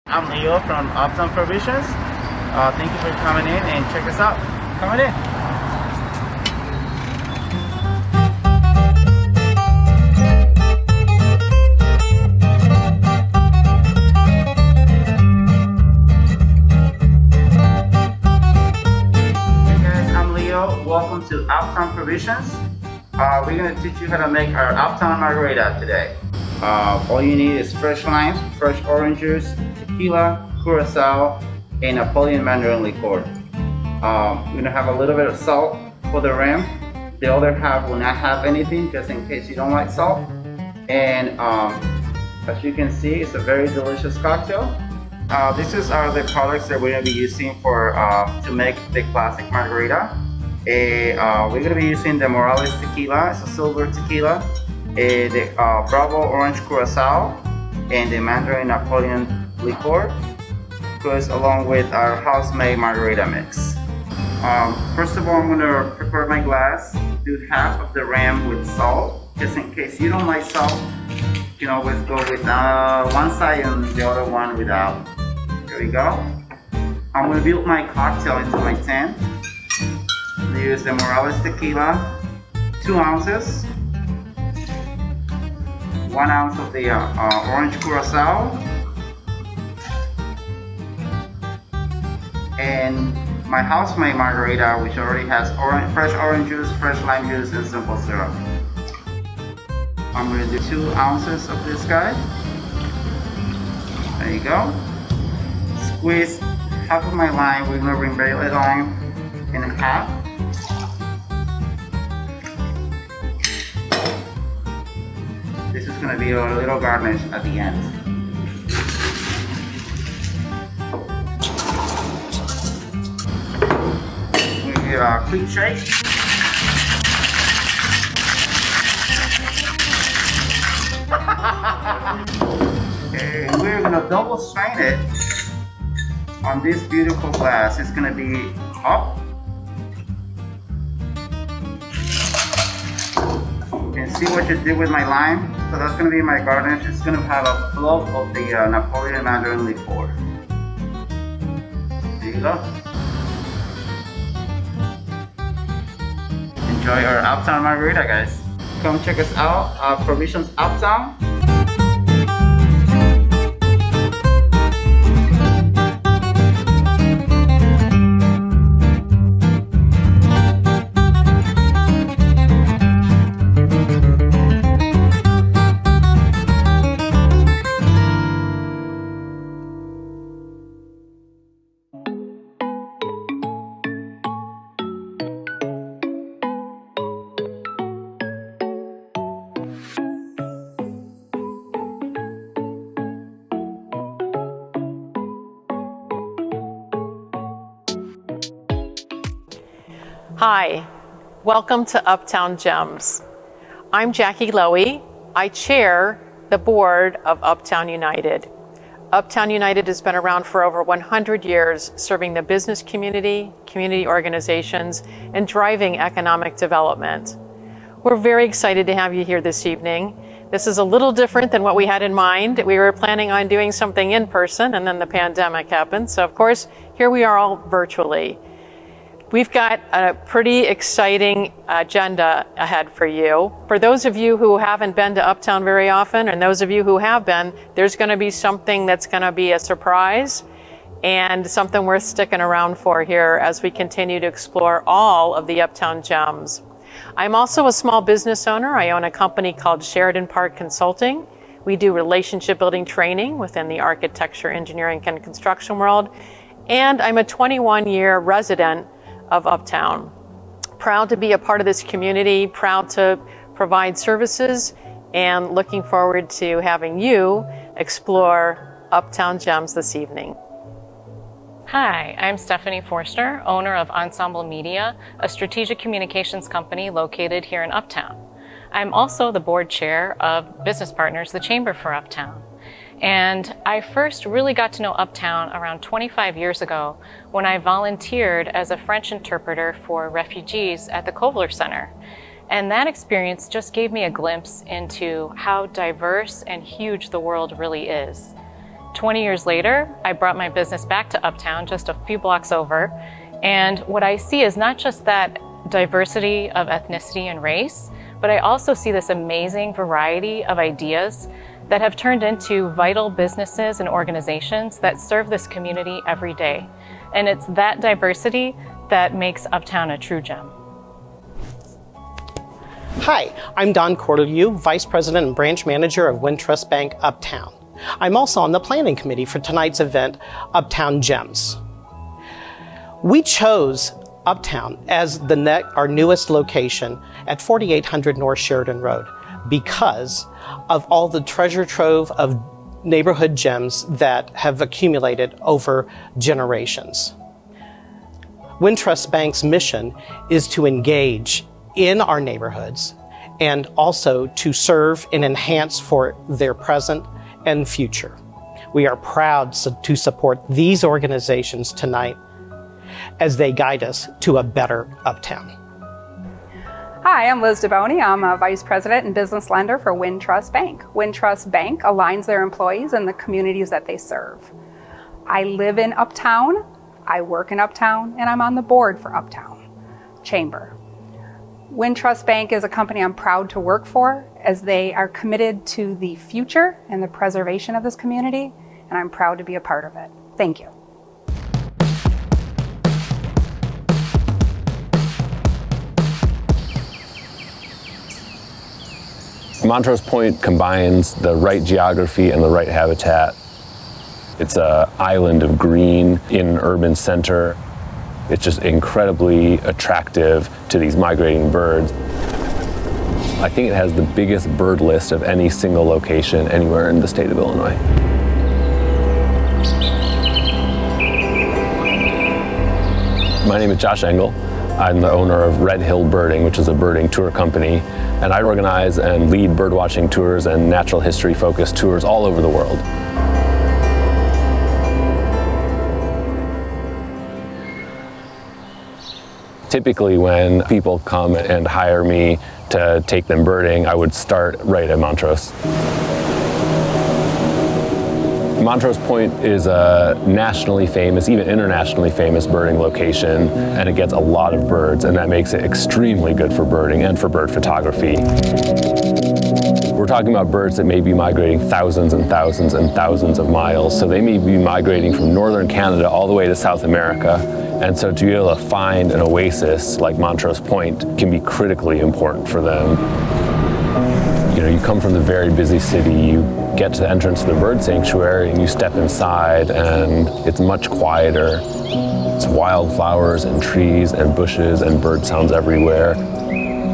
I'm Leo from Uptown Provisions. Thank you for coming in and check us out. Coming in. Hey guys, I'm Leo. Welcome to Uptown Provisions. We're going to teach you how to make our Uptown Margarita today. All you need is fresh limes, fresh orange juice, tequila, curacao, and Napoleon mandarin liqueur. We're gonna have a little bit of salt for the rim. The other half will not have anything, just in case you don't like salt. And as you can see, it's a very delicious cocktail. This is the products that we're gonna be using for to make the classic margarita. We're gonna be using the Morales tequila. It's a silver tequila. The Bravo orange curacao, and the mandarin Napoleon liqueur goes along with our house-made margarita mix. First of all, I'm going to prepare my glass. Do half of the rim with salt, just in case you don't like salt. You can always go with one side and the other one without. There we go. I'm going to build my cocktail into my tin. I'm going to use the Morales tequila, 2 ounces, 1 ounce of the orange curacao, and my house-made margarita, which already has fresh orange juice, fresh lime juice, and simple syrup. I'm going to do 2 ounces of this guy. There you go. Squeeze half of my lime. We're going to bring barley lime in half. This is going to be a little garnish at the end. Quick shake. Okay, we're gonna double strain it on this beautiful glass. It's gonna be up. And see what you did with my lime? So that's gonna be my garnish. It's gonna have a float of the Napoleon mandarin liqueur. There you go. Enjoy our Uptown Margarita, guys. Come check us out, Provisions Uptown. Hi, welcome to Uptown Gems. I'm Jackie Loewe. I chair the board of Uptown United. Uptown United has been around for over 100 years, serving the business community, community organizations, and driving economic development. We're very excited to have you here this evening. This is a little different than what we had in mind. We were planning on doing something in person, and then the pandemic happened. So of course, here we are all virtually. We've got a pretty exciting agenda ahead for you. For those of you who haven't been to Uptown very often, and those of you who have been, there's going to be something that's going to be a surprise and something worth sticking around for here as we continue to explore all of the Uptown Gems. I'm also a small business owner. I own a company called Sheridan Park Consulting. We do relationship building training within the architecture, engineering, and construction world. And I'm a 21-year resident of Uptown. Proud to be a part of this community, proud to provide services, and looking forward to having you explore Uptown Gems this evening. Hi, I'm Stephanie Foerster, owner of Ensemble Media, a strategic communications company located here in Uptown. I'm also the board chair of Business Partners, the Chamber for Uptown. And I first really got to know Uptown around 25 years ago when I volunteered as a French interpreter for refugees at the Kovler Center. And that experience just gave me a glimpse into how diverse and huge the world really is. 20 years later, I brought my business back to Uptown, just a few blocks over. And what I see is not just that diversity of ethnicity and race, but I also see this amazing variety of ideas that have turned into vital businesses and organizations that serve this community every day. And it's that diversity that makes Uptown a true gem. Hi, I'm Don Cortelyou, Vice President and Branch Manager of Wintrust Bank Uptown. I'm also on the planning committee for tonight's event, Uptown Gems. We chose Uptown as our newest location at 4800 North Sheridan Road because of all the treasure trove of neighborhood gems that have accumulated over generations. Wintrust Bank's mission is to engage in our neighborhoods and also to serve and enhance for their present and future. We are proud to support these organizations tonight as they guide us to a better Uptown. Hi, I'm Liz Deboni. I'm a Vice President and Business Lender for Wintrust Bank. Wintrust Bank aligns their employees in the communities that they serve. I live in Uptown, I work in Uptown, and I'm on the board for Uptown Chamber. Wintrust Bank is a company I'm proud to work for as they are committed to the future and the preservation of this community, and I'm proud to be a part of it. Thank you. Montrose Point combines the right geography and the right habitat. It's an island of green in an urban center. It's just incredibly attractive to these migrating birds. I think it has the biggest bird list of any single location anywhere in the state of Illinois. My name is Josh Engel. I'm the owner of Red Hill Birding, which is a birding tour company, and I organize and lead birdwatching tours and natural history focused tours all over the world. Typically when people come and hire me to take them birding, I would start right at Montrose. Montrose Point is a nationally famous, even internationally famous birding location, and it gets a lot of birds, and that makes it extremely good for birding and for bird photography. We're talking about birds that may be migrating thousands and thousands and thousands of miles, so they may be migrating from northern Canada all the way to South America. And so to be able to find an oasis like Montrose Point can be critically important for them. You know, you come from the very busy city, you get to the entrance of the bird sanctuary and you step inside and it's much quieter. It's wildflowers and trees and bushes and bird sounds everywhere.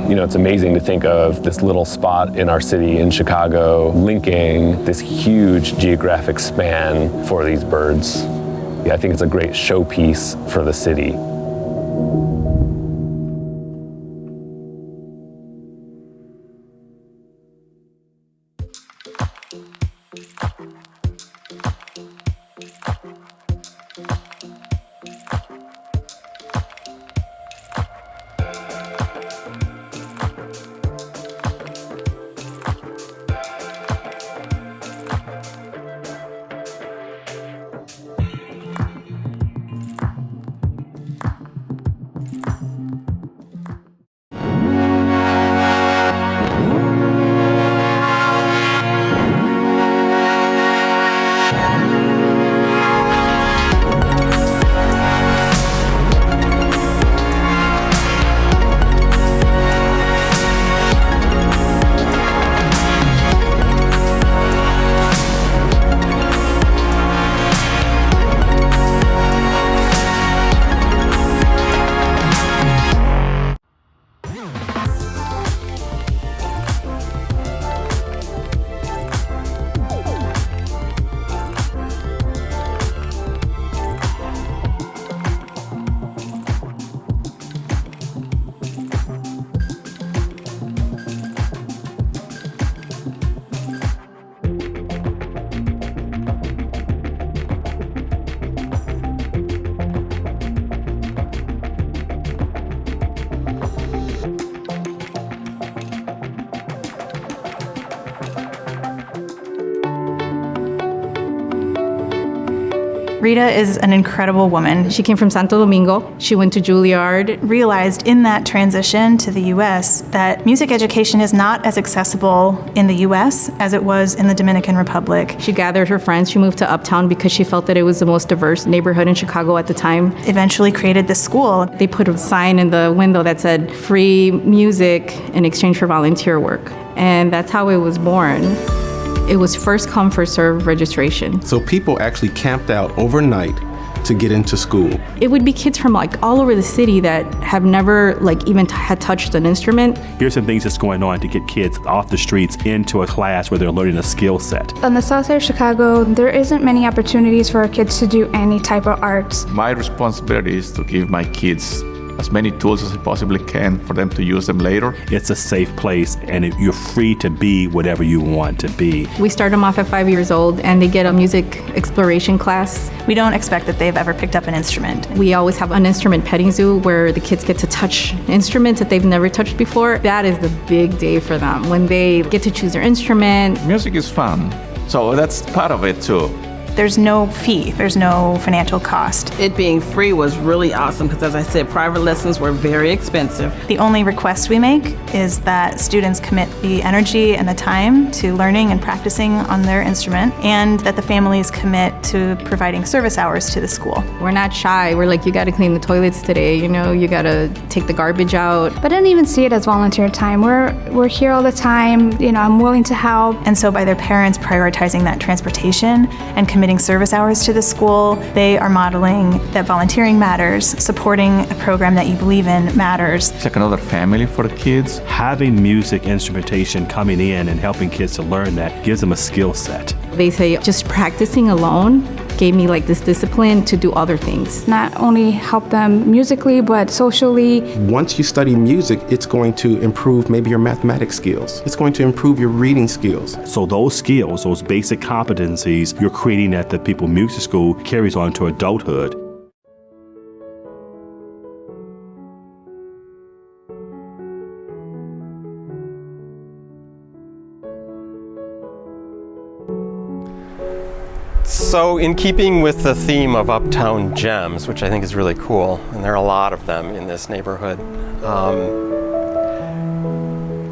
You know, it's amazing to think of this little spot in our city in Chicago linking this huge geographic span for these birds. I think it's a great showpiece for the city. Rita is an incredible woman. She came from Santo Domingo. She went to Juilliard, realized in that transition to the U.S. that music education is not as accessible in the U.S. as it was in the Dominican Republic. She gathered her friends. She moved to Uptown because she felt that it was the most diverse neighborhood in Chicago at the time. Eventually created this school. They put a sign in the window that said, free music in exchange for volunteer work. And that's how it was born. It was first come, first serve registration. So people actually camped out overnight to get into school. It would be kids from like all over the city that have never even had touched an instrument. Here's some things that's going on to get kids off the streets into a class where they're learning a skill set. On the south side of Chicago, there isn't many opportunities for our kids to do any type of arts. My responsibility is to give my kids as many tools as I possibly can for them to use them later. It's a safe place, and you're free to be whatever you want to be. We start them off at 5 years old, and they get a music exploration class. We don't expect that they've ever picked up an instrument. We always have an instrument petting zoo where the kids get to touch instruments that they've never touched before. That is the big day for them, when they get to choose their instrument. Music is fun, so that's part of it too. There's no fee, there's no financial cost. It being free was really awesome because, as I said, private lessons were very expensive. The only request we make is that students commit the energy and the time to learning and practicing on their instrument, and that the families commit to providing service hours to the school. We're not shy. We're like, you gotta clean the toilets today, you gotta take the garbage out. But I didn't even see it as volunteer time. We're here all the time, I'm willing to help. And so by their parents prioritizing that transportation and committing service hours to the school, they are modeling that volunteering matters, supporting a program that you believe in matters. It's like another family for the kids. Having music instrumentation coming in and helping kids to learn that gives them a skill set. They say just practicing alone gave me this discipline to do other things. Not only help them musically, but socially. Once you study music, it's going to improve maybe your mathematics skills. It's going to improve your reading skills. So those skills, those basic competencies you're creating at the People Music School carries on to adulthood. So in keeping with the theme of Uptown Gems, which I think is really cool, and there are a lot of them in this neighborhood,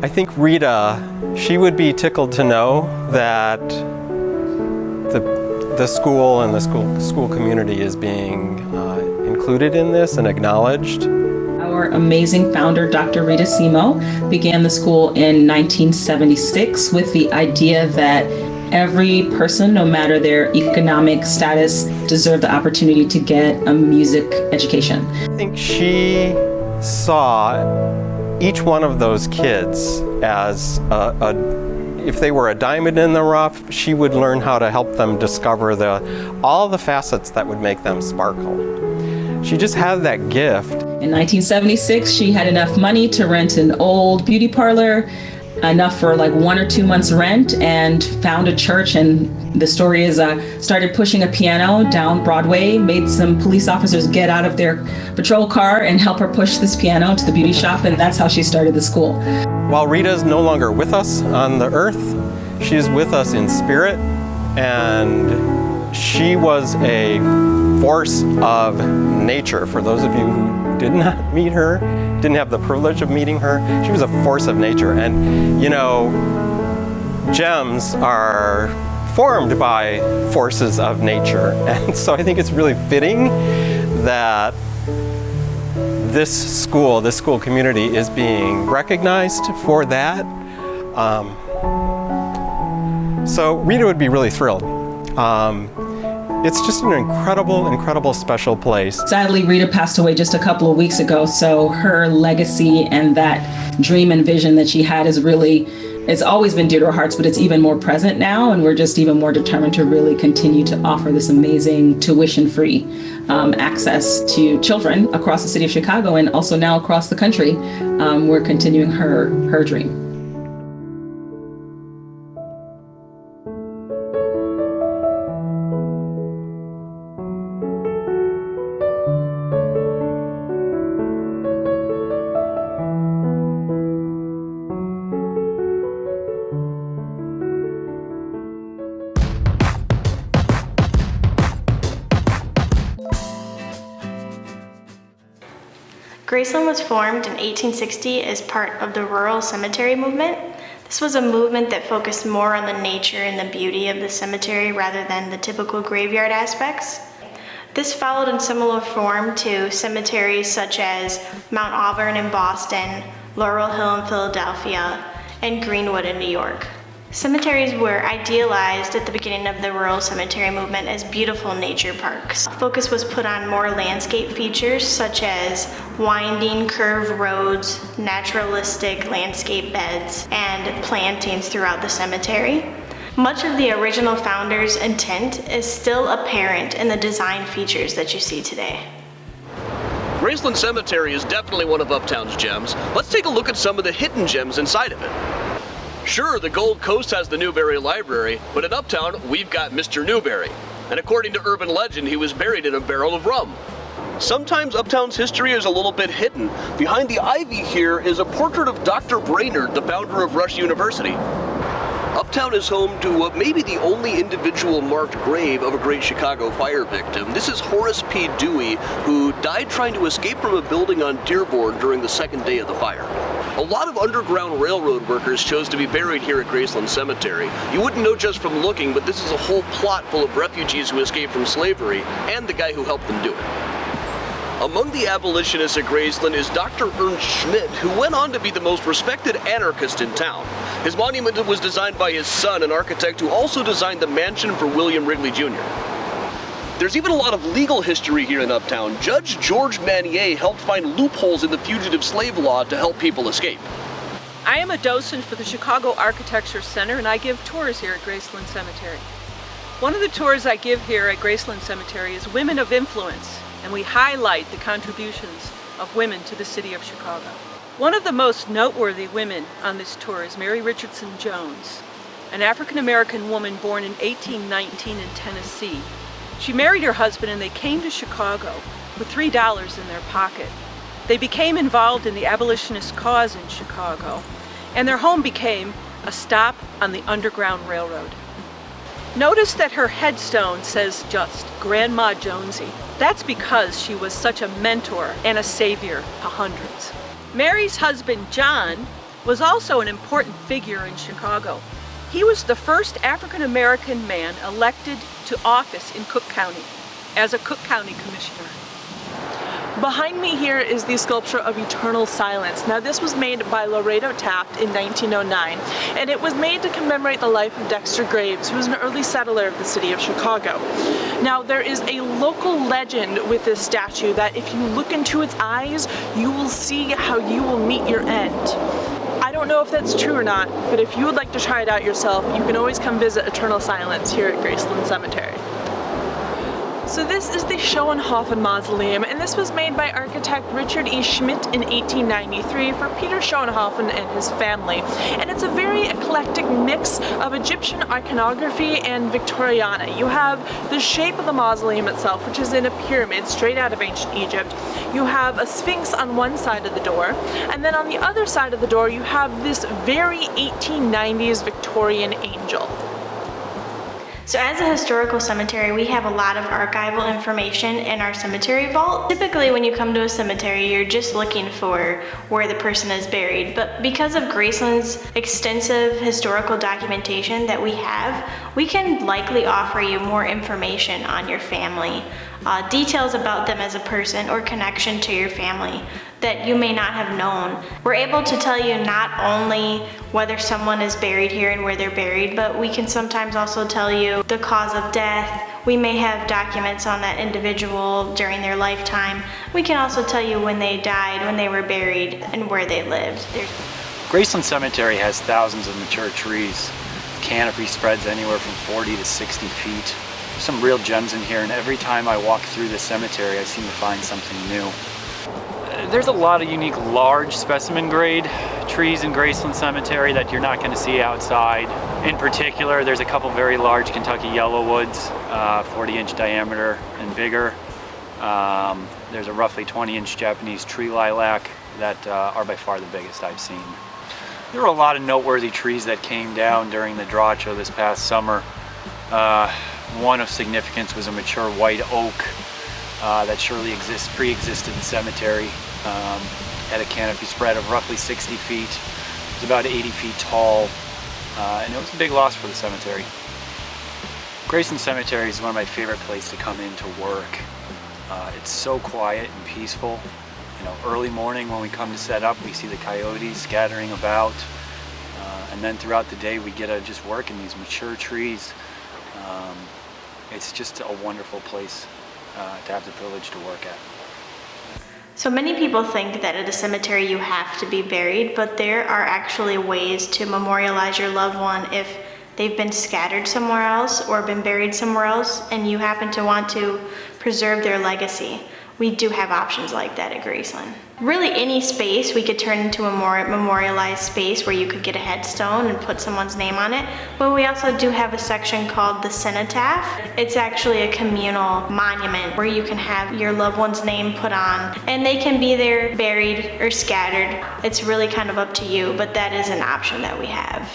I think Rita, she would be tickled to know that the school and the school community is being included in this and acknowledged. Our amazing founder, Dr. Rita Simó, began the school in 1976 with the idea that every person, no matter their economic status, deserved the opportunity to get a music education. I think she saw each one of those kids as if they were a diamond in the rough, she would learn how to help them discover all the facets that would make them sparkle. She just had that gift. In 1976, she had enough money to rent an old beauty parlor, enough for 1 or 2 months rent, and found a church. And the story is started pushing a piano down Broadway, made some police officers get out of their patrol car and help her push this piano to the beauty shop, and that's how she started the school. While Rita's no longer with us on the earth, she is with us in spirit, and she was a force of nature. For those of you who did not meet her, didn't have the privilege of meeting her, she was a force of nature. And gems are formed by forces of nature. And so I think it's really fitting that this school community is being recognized for that. So Rita would be really thrilled. It's just an incredible, special place. Sadly, Rita passed away just a couple of weeks ago, so her legacy and that dream and vision that she had it's always been dear to our hearts, but it's even more present now, and we're just even more determined to really continue to offer this amazing tuition-free access to children across the city of Chicago and also now across the country. We're continuing her dream. Graceland was formed in 1860 as part of the rural cemetery movement. This was a movement that focused more on the nature and the beauty of the cemetery rather than the typical graveyard aspects. This followed in similar form to cemeteries such as Mount Auburn in Boston, Laurel Hill in Philadelphia, and Greenwood in New York. Cemeteries were idealized at the beginning of the rural cemetery movement as beautiful nature parks. Focus was put on more landscape features such as winding curved roads, naturalistic landscape beds, and plantings throughout the cemetery. Much of the original founders' intent is still apparent in the design features that you see today. Graceland Cemetery is definitely one of Uptown's gems. Let's take a look at some of the hidden gems inside of it. Sure, the Gold Coast has the Newberry Library, but in Uptown, we've got Mr. Newberry. And according to urban legend, he was buried in a barrel of rum. Sometimes Uptown's history is a little bit hidden. Behind the ivy here is a portrait of Dr. Brainerd, the founder of Rush University. Uptown is home to what may be the only individual marked grave of a great Chicago fire victim. This is Horace P. Dewey, who died trying to escape from a building on Dearborn during the second day of the fire. A lot of Underground Railroad workers chose to be buried here at Graceland Cemetery. You wouldn't know just from looking, but this is a whole plot full of refugees who escaped from slavery and the guy who helped them do it. Among the abolitionists at Graceland is Dr. Ernst Schmidt, who went on to be the most respected anarchist in town. His monument was designed by his son, an architect who also designed the mansion for William Wrigley Jr. There's even a lot of legal history here in Uptown. Judge George Manier helped find loopholes in the fugitive slave law to help people escape. I am a docent for the Chicago Architecture Center, and I give tours here at Graceland Cemetery. One of the tours I give here at Graceland Cemetery is Women of Influence, and we highlight the contributions of women to the city of Chicago. One of the most noteworthy women on this tour is Mary Richardson Jones, an African-American woman born in 1819 in Tennessee. She married her husband and they came to Chicago with $3 in their pocket. They became involved in the abolitionist cause in Chicago, and their home became a stop on the Underground Railroad. Notice that her headstone says just Grandma Jonesy. That's because she was such a mentor and a savior to hundreds. Mary's husband, John, was also an important figure in Chicago. He was the first African-American man elected to office in Cook County as a Cook County Commissioner. Behind me here is the sculpture of Eternal Silence. Now this was made by Loreto Taft in 1909, and it was made to commemorate the life of Dexter Graves, who was an early settler of the city of Chicago. Now there is a local legend with this statue that if you look into its eyes, you will see how you will meet your end. I don't know if that's true or not, but if you would like to try it out yourself, you can always come visit Eternal Silence here at Graceland Cemetery. So this is the Schoenhofen Mausoleum, and this was made by architect Richard E. Schmidt in 1893 for Peter Schoenhofen and his family. And it's a very eclectic mix of Egyptian iconography and Victoriana. You have the shape of the mausoleum itself, which is in a pyramid straight out of ancient Egypt. You have a sphinx on one side of the door, and then on the other side of the door you have this very 1890s Victorian angel. So as a historical cemetery, we have a lot of archival information in our cemetery vault. Typically when you come to a cemetery, you're just looking for where the person is buried. But because of Graceland's extensive historical documentation that we have, we can likely offer you more information on your family, details about them as a person or connection to your family that you may not have known. We're able to tell you not only whether someone is buried here and where they're buried, but we can sometimes also tell you the cause of death. We may have documents on that individual during their lifetime. We can also tell you when they died, when they were buried, and where they lived. Graceland Cemetery has thousands of mature trees. The canopy spreads anywhere from 40 to 60 feet. There's some real gems in here, and every time I walk through the cemetery, I seem to find something new. There's a lot of unique large specimen grade trees in Graceland Cemetery that you're not going to see outside. In particular, there's a couple very large Kentucky yellowwoods, 40-inch diameter and bigger. There's a roughly 20-inch Japanese tree lilac that are by far the biggest I've seen. There were a lot of noteworthy trees that came down during the derecho this past summer. One of significance was a mature white oak that surely pre-existed in the cemetery. Had a canopy spread of roughly 60 feet. It was about 80 feet tall, and it was a big loss for the cemetery. Graceland Cemetery is one of my favorite places to come in to work. It's so quiet and peaceful. You know, early morning when we come to set up, we see the coyotes scattering about, and then throughout the day we get to just work in these mature trees. It's just a wonderful place to have the privilege to work at. So many people think that at a cemetery you have to be buried, but there are actually ways to memorialize your loved one if they've been scattered somewhere else or been buried somewhere else and you happen to want to preserve their legacy. We do have options like that at Graceland. Really any space we could turn into a more memorialized space where you could get a headstone and put someone's name on it. But we also do have a section called the cenotaph. It's actually a communal monument where you can have your loved one's name put on, and they can be there buried or scattered. It's really kind of up to you, but that is an option that we have.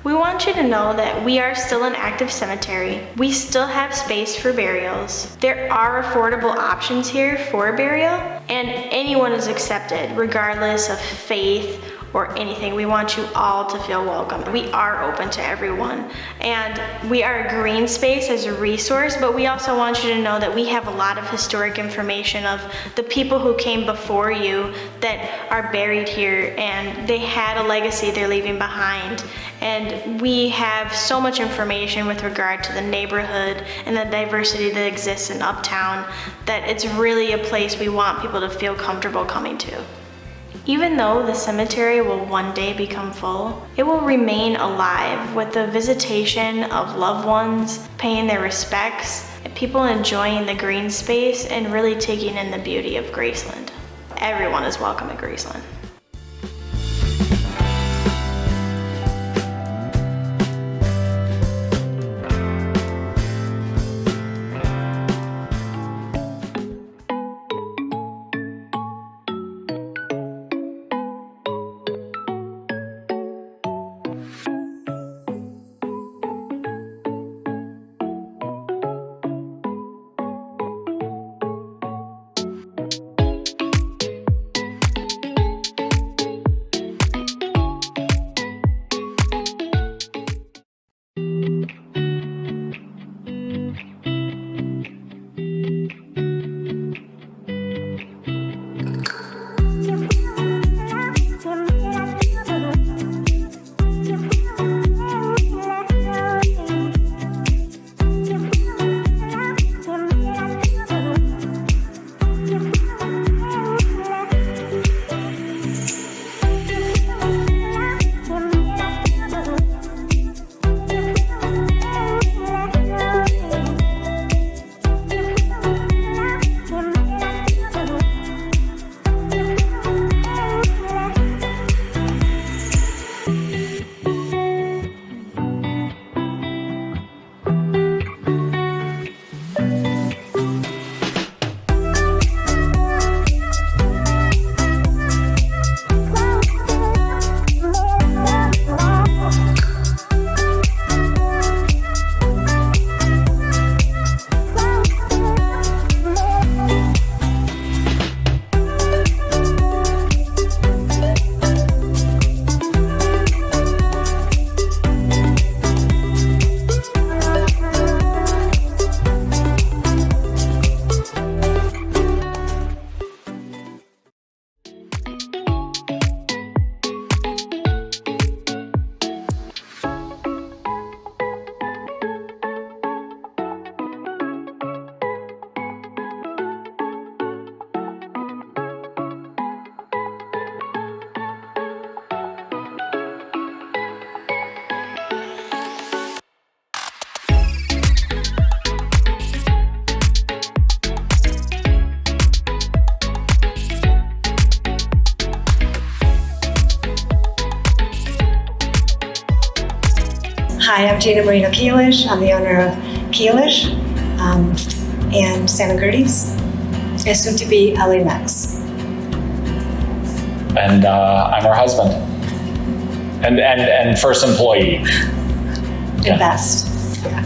We want you to know that we are still an active cemetery. We still have space for burials. There are affordable options here for burial, and anyone is accepted, regardless of faith or anything. We want you all to feel welcome. We are open to everyone, and we are a green space as a resource, but we also want you to know that we have a lot of historic information of the people who came before you that are buried here, and they had a legacy they're leaving behind. And we have so much information with regard to the neighborhood and the diversity that exists in Uptown that it's really a place we want people to feel comfortable coming to. Even though the cemetery will one day become full, it will remain alive with the visitation of loved ones, paying their respects, and people enjoying the green space and really taking in the beauty of Graceland. Everyone is welcome at Graceland. Hi, I'm Gina Marino KΑL'ISH. I'm the owner of KΑL'ISH and Santa Gertie's, and soon to be LA Max. And I'm her husband, and first employee. The best. Yeah.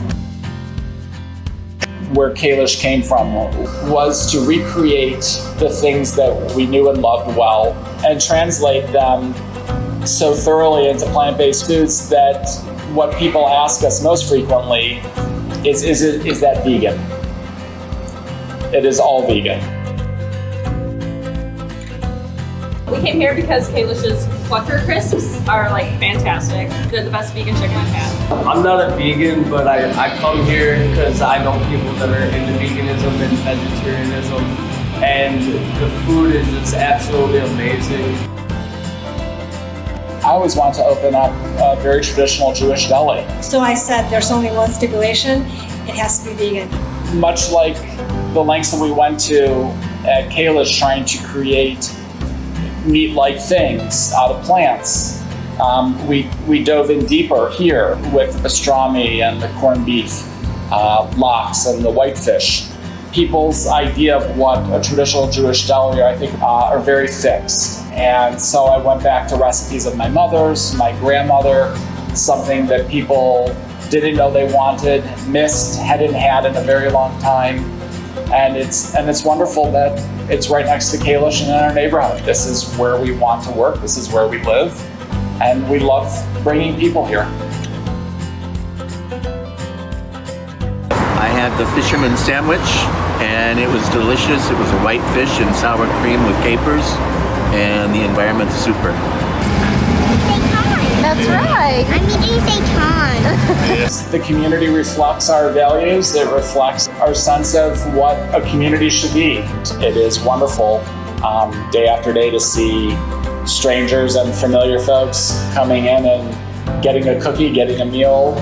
where KÄL'ISH came from, was to recreate the things that we knew and loved well and translate them so thoroughly into plant-based foods that what people ask us most frequently is that vegan? It is all vegan. We came here because KÄL'ISH's Clucker Crisps are like fantastic. They're the best vegan chicken I've had. I'm not a vegan, but I come here because I know people that are into veganism and vegetarianism, and the food is just absolutely amazing. I always want to open up a very traditional Jewish deli. So I said there's only one stipulation, it has to be vegan. Much like the lengths that we went to at KÄL'ISH trying to create meat-like things out of plants. We dove in deeper here with the pastrami and the corned beef, lox and the whitefish. People's idea of what a traditional Jewish deli are, I think, are very fixed. And so I went back to recipes of my mother's, my grandmother, something that people didn't know they wanted, missed, hadn't had in a very long time. And it's wonderful that it's right next to KÄL'ISH and in our neighborhood. This is where we want to work. This is where we live. And we love bringing people here. I had the fisherman's sandwich, and it was delicious. It was a white fish and sour cream with capers, and the environment's super. That's right. I mean, you say time. The community reflects our values. It reflects our sense of what a community should be. It is wonderful day after day to see strangers and familiar folks coming in and getting a cookie, getting a meal,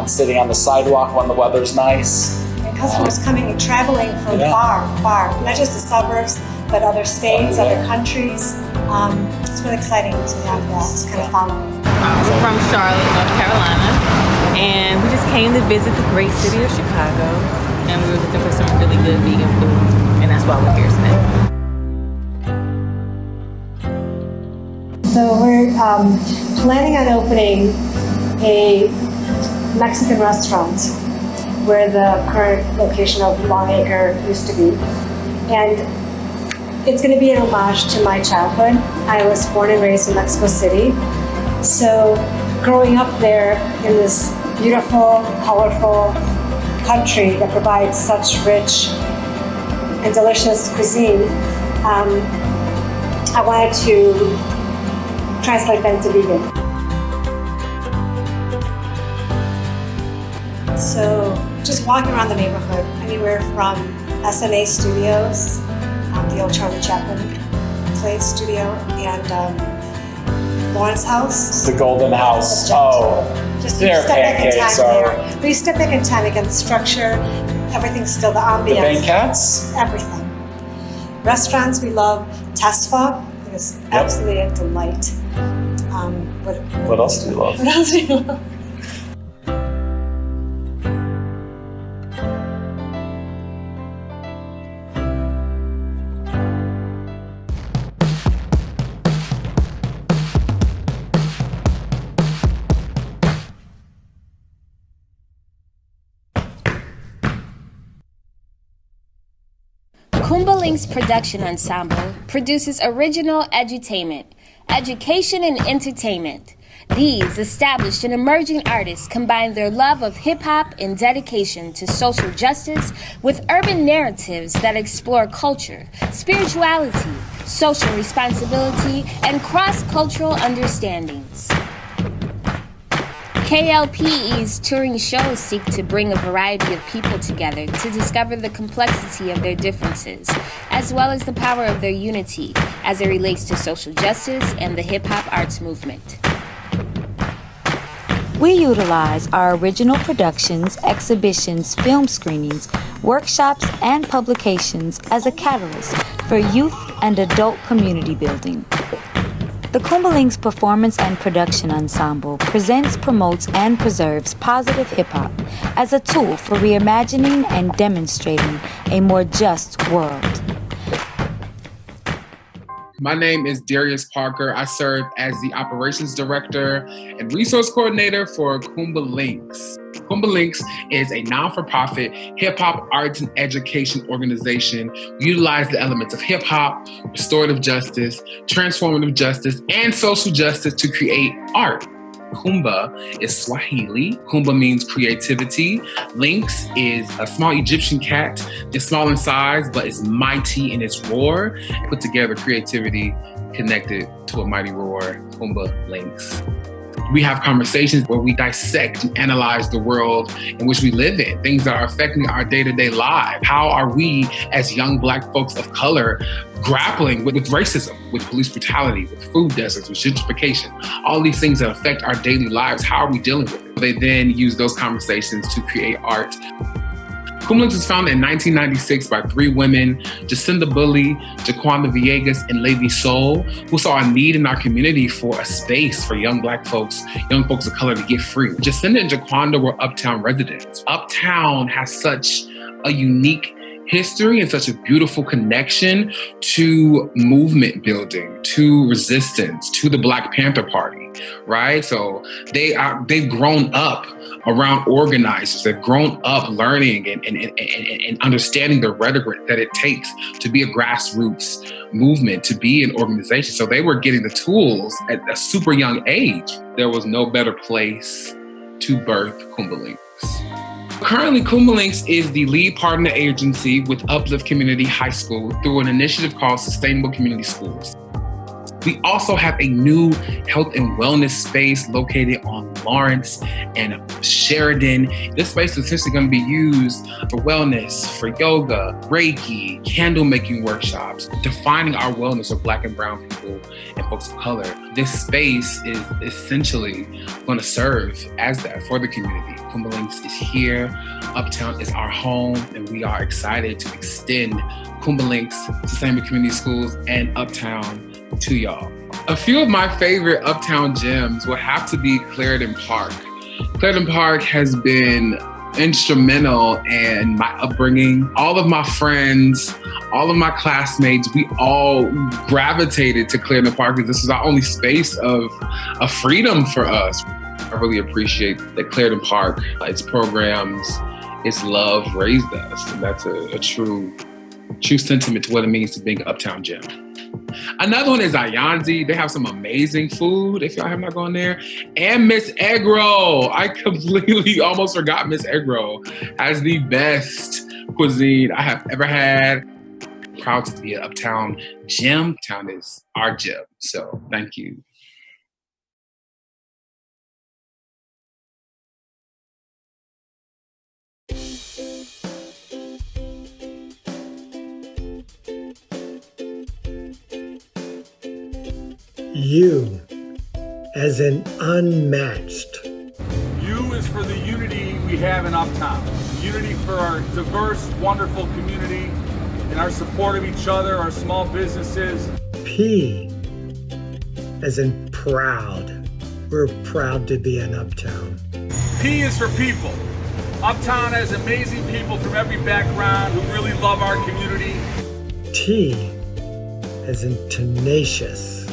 sitting on the sidewalk when the weather's nice. And customers coming and traveling from far, not just the suburbs, but other states, other countries. It's really exciting to have that kind of following. We're from Charlotte, North Carolina, and we just came to visit the great city of Chicago, and we were looking for some really good vegan food, and that's why we're here today. So we're planning on opening a Mexican restaurant where the current location of Longacre used to be. And it's going to be an homage to my childhood. I was born and raised in Mexico City. So growing up there in this beautiful, colorful country that provides such rich and delicious cuisine, I wanted to translate that into vegan. So just walking around the neighborhood, anywhere from SMA Studios, the old Charlie Chaplin play studio, and Lawrence House. The Golden House. Just their step back in pancakes time are. there. But you step back in time, again, the structure, everything's still the ambience. The banquettes? Everything. Restaurants, we love Tesfa. It's absolutely a delight. What else do you love? What else do you love? Kuumba Lynx Production Ensemble produces original edutainment, education and entertainment. These established and emerging artists combine their love of hip-hop and dedication to social justice with urban narratives that explore culture, spirituality, social responsibility, and cross-cultural understandings. KLPE's touring shows seek to bring a variety of people together to discover the complexity of their differences, as well as the power of their unity as it relates to social justice and the hip-hop arts movement. We utilize our original productions, exhibitions, film screenings, workshops, and publications as a catalyst for youth and adult community building. The Kuumba Lynx Performance and Production Ensemble presents, promotes, and preserves positive hip-hop as a tool for reimagining and demonstrating a more just world. My name is Darius Parker. I serve as the Operations Director and Resource Coordinator for Kuumba Lynx. Kuumba Lynx is a non-for-profit hip-hop arts and education organization. We utilize the elements of hip-hop, restorative justice, transformative justice, and social justice to create art. Kuumba is Swahili. Kuumba means creativity. Lynx is a small Egyptian cat. It's small in size, but it's mighty in its roar. Put together creativity connected to a mighty roar, Kuumba Lynx. We have conversations where we dissect and analyze the world in which we live in, things that are affecting our day-to-day lives. How are we as young Black folks of color grappling with racism, with police brutality, with food deserts, with gentrification, all these things that affect our daily lives? How are we dealing with it? They then use those conversations to create art. Kuumba Lynx was founded in 1996 by 3 women, Jacinda Bully, Jaquanda Villegas, and Lady Soul, who saw a need in our community for a space for young Black folks, young folks of color to get free. Jacinda and Jaquanda were Uptown residents. Uptown has such a unique history and such a beautiful connection to movement building, to resistance, to the Black Panther Party, right? So they've grown up around organizers. They've grown up learning and understanding the rhetoric that it takes to be a grassroots movement, to be an organization. So they were getting the tools at a super young age. There was no better place to birth Kuumba Lynx. Currently, Kuumba Lynx is the lead partner agency with Uplift Community High School through an initiative called Sustainable Community Schools. We also have a new health and wellness space located on Lawrence and Sheridan. This space is essentially going to be used for wellness, for yoga, Reiki, candle making workshops, defining our wellness of Black and brown people and folks of color. This space is essentially going to serve as that for the community. Kuumba Lynx is here. Uptown is our home, and we are excited to extend Kuumba Lynx, Sustainable Community Schools, and Uptown to y'all. A few of my favorite Uptown gems would have to be Clarendon Park. Clarendon Park has been instrumental in my upbringing. All of my friends, all of my classmates, we all gravitated to Clarendon Park because this is our only space of freedom for us. I really appreciate that Clarendon Park, its programs, its love raised us. And that's a true sentiment to what it means to be an Uptown gem. Another one is Ayanzi. They have some amazing food, if y'all have not gone there. And Miss Egro. I completely almost forgot Miss Egro has the best cuisine I have ever had. Proud to be an Uptown gem. Uptown is our gem, so thank you. U as in unmatched. U is for the unity we have in Uptown. Unity for our diverse, wonderful community and our support of each other, our small businesses. P as in proud. We're proud to be in Uptown. P is for people. Uptown has amazing people from every background who really love our community. T as in tenacious.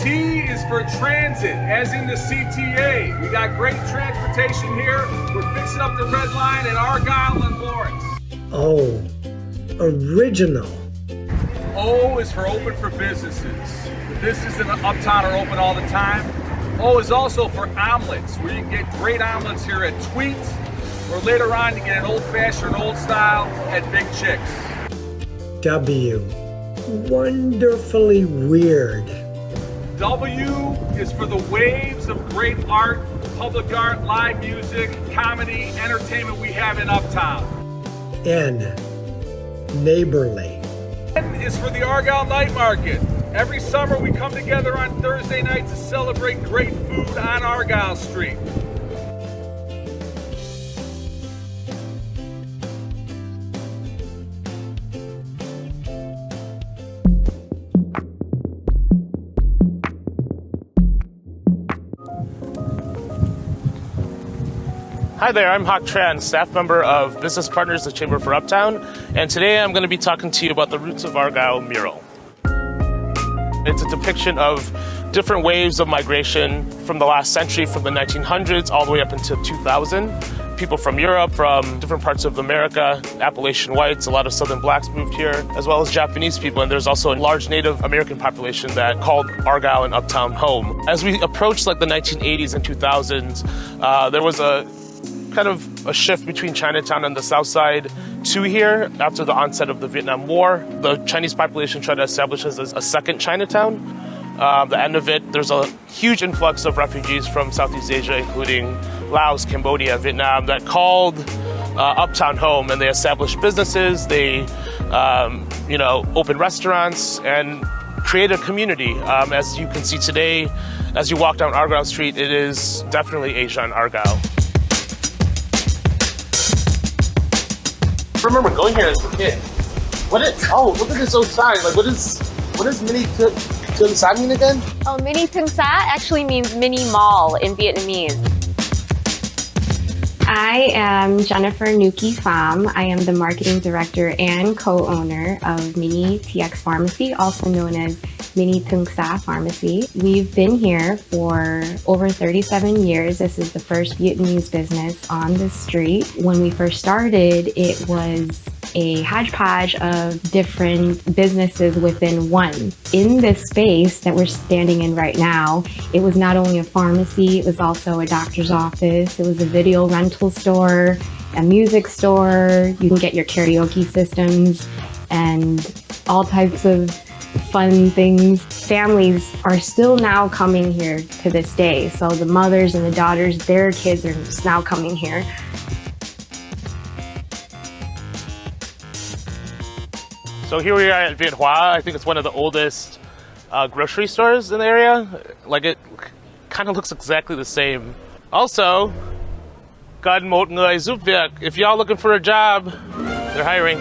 T is for transit, as in the CTA. We got great transportation here. We're fixing up the red line at Argyle and Lawrence. O, original. O is for open for businesses. The businesses in Uptown are open all the time. O is also for omelets, where you can get great omelets here at Tweet's, or later on you get an old-fashioned, old style at Big Chicks. W, wonderfully weird. W is for the waves of great art, public art, live music, comedy, entertainment we have in Uptown. N, neighborly. N is for the Argyle Night Market. Every summer we come together on Thursday night to celebrate great food on Argyle Street. Hi there, I'm Hawk Tran, staff member of Business Partners, the Chamber for Uptown, and today I'm going to be talking to you about the Roots of Argyle mural. It's a depiction of different waves of migration from the last century, from the 1900s all the way up into 2000. People from Europe, from different parts of America, Appalachian whites, a lot of Southern blacks moved here, as well as Japanese people. And there's also a large Native American population that called Argyle and Uptown home. As we approached like the 1980s and 2000s, there was a kind of a shift between Chinatown and the South Side to here. After the onset of the Vietnam War, the Chinese population tried to establish as a second Chinatown. The end of it, there's a huge influx of refugees from Southeast Asia, including Laos, Cambodia, Vietnam, that called Uptown home, and they established businesses. They, opened restaurants and created a community. As you can see today, as you walk down Argyle Street, it is definitely Asia in Argyle. I remember going here as a kid. Look at this outside. Like, what does mini Tung Sa mean again? Oh, mini Tung Sa actually means mini mall in Vietnamese. I am Jennifer Nuki Pham. I am the marketing director and co-owner of Mini TX Pharmacy, also known as Mini Tung Sa Pharmacy. We've been here for over 37 years. This is the first Vietnamese business on the street. When we first started, it was a hodgepodge of different businesses within one. In this space that we're standing in right now, it was not only a pharmacy, it was also a doctor's office, it was a video rental store, a music store, you can get your karaoke systems, and all types of fun things. Families are still now coming here to this day. So the mothers and the daughters, their kids are just now coming here. So here we are at Viet Hoa. I think it's one of the oldest grocery stores in the area. Like, it kind of looks exactly the same. Also, Cần một người giúp việc. If y'all looking for a job, they're hiring.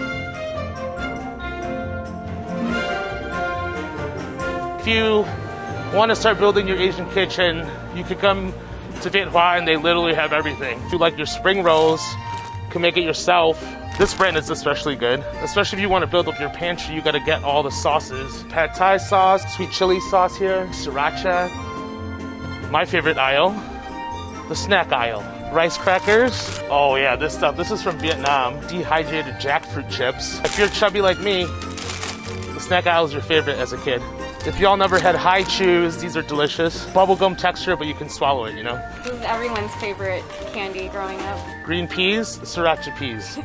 If you want to start building your Asian kitchen, you could come to Viet Hoa and they literally have everything. If you like your spring rolls, you can make it yourself. This brand is especially good, especially if you want to build up your pantry. You got to get all the sauces. Pad Thai sauce, sweet chili sauce here, sriracha. My favorite aisle, the snack aisle. Rice crackers. Oh yeah, this stuff. This is from Vietnam. Dehydrated jackfruit chips. If you're chubby like me, the snack aisle is your favorite as a kid. If y'all never had high chews, these are delicious. Bubblegum texture, but you can swallow it, you know? This is everyone's favorite candy growing up. Green peas, sriracha peas.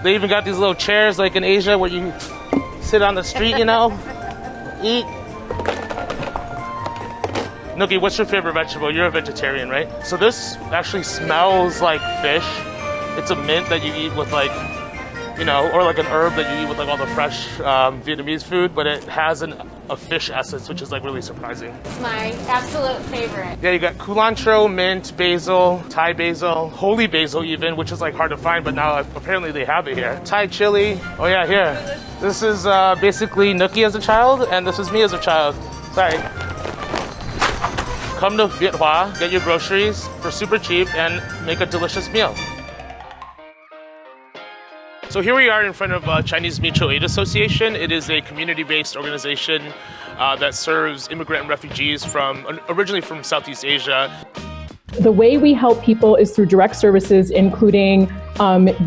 They even got these little chairs like in Asia where you sit on the street, you know, eat. Nookie, what's your favorite vegetable? You're a vegetarian, right? So this actually smells like fish. It's a mint that you eat with like, you know, or like an herb that you eat with like all the fresh Vietnamese food, but it has a fish essence, which is like really surprising. It's my absolute favorite. Yeah, you got culantro, mint, basil, Thai basil, holy basil even, which is like hard to find, but now apparently they have it here. Thai chili. Oh yeah, here. This is basically Nookie as a child, and this is me as a child. Sorry. Come to Viet Hoa, get your groceries for super cheap, and make a delicious meal. So here we are in front of Chinese Mutual Aid Association. It is a community-based organization that serves immigrant and refugees originally from Southeast Asia. The way we help people is through direct services, including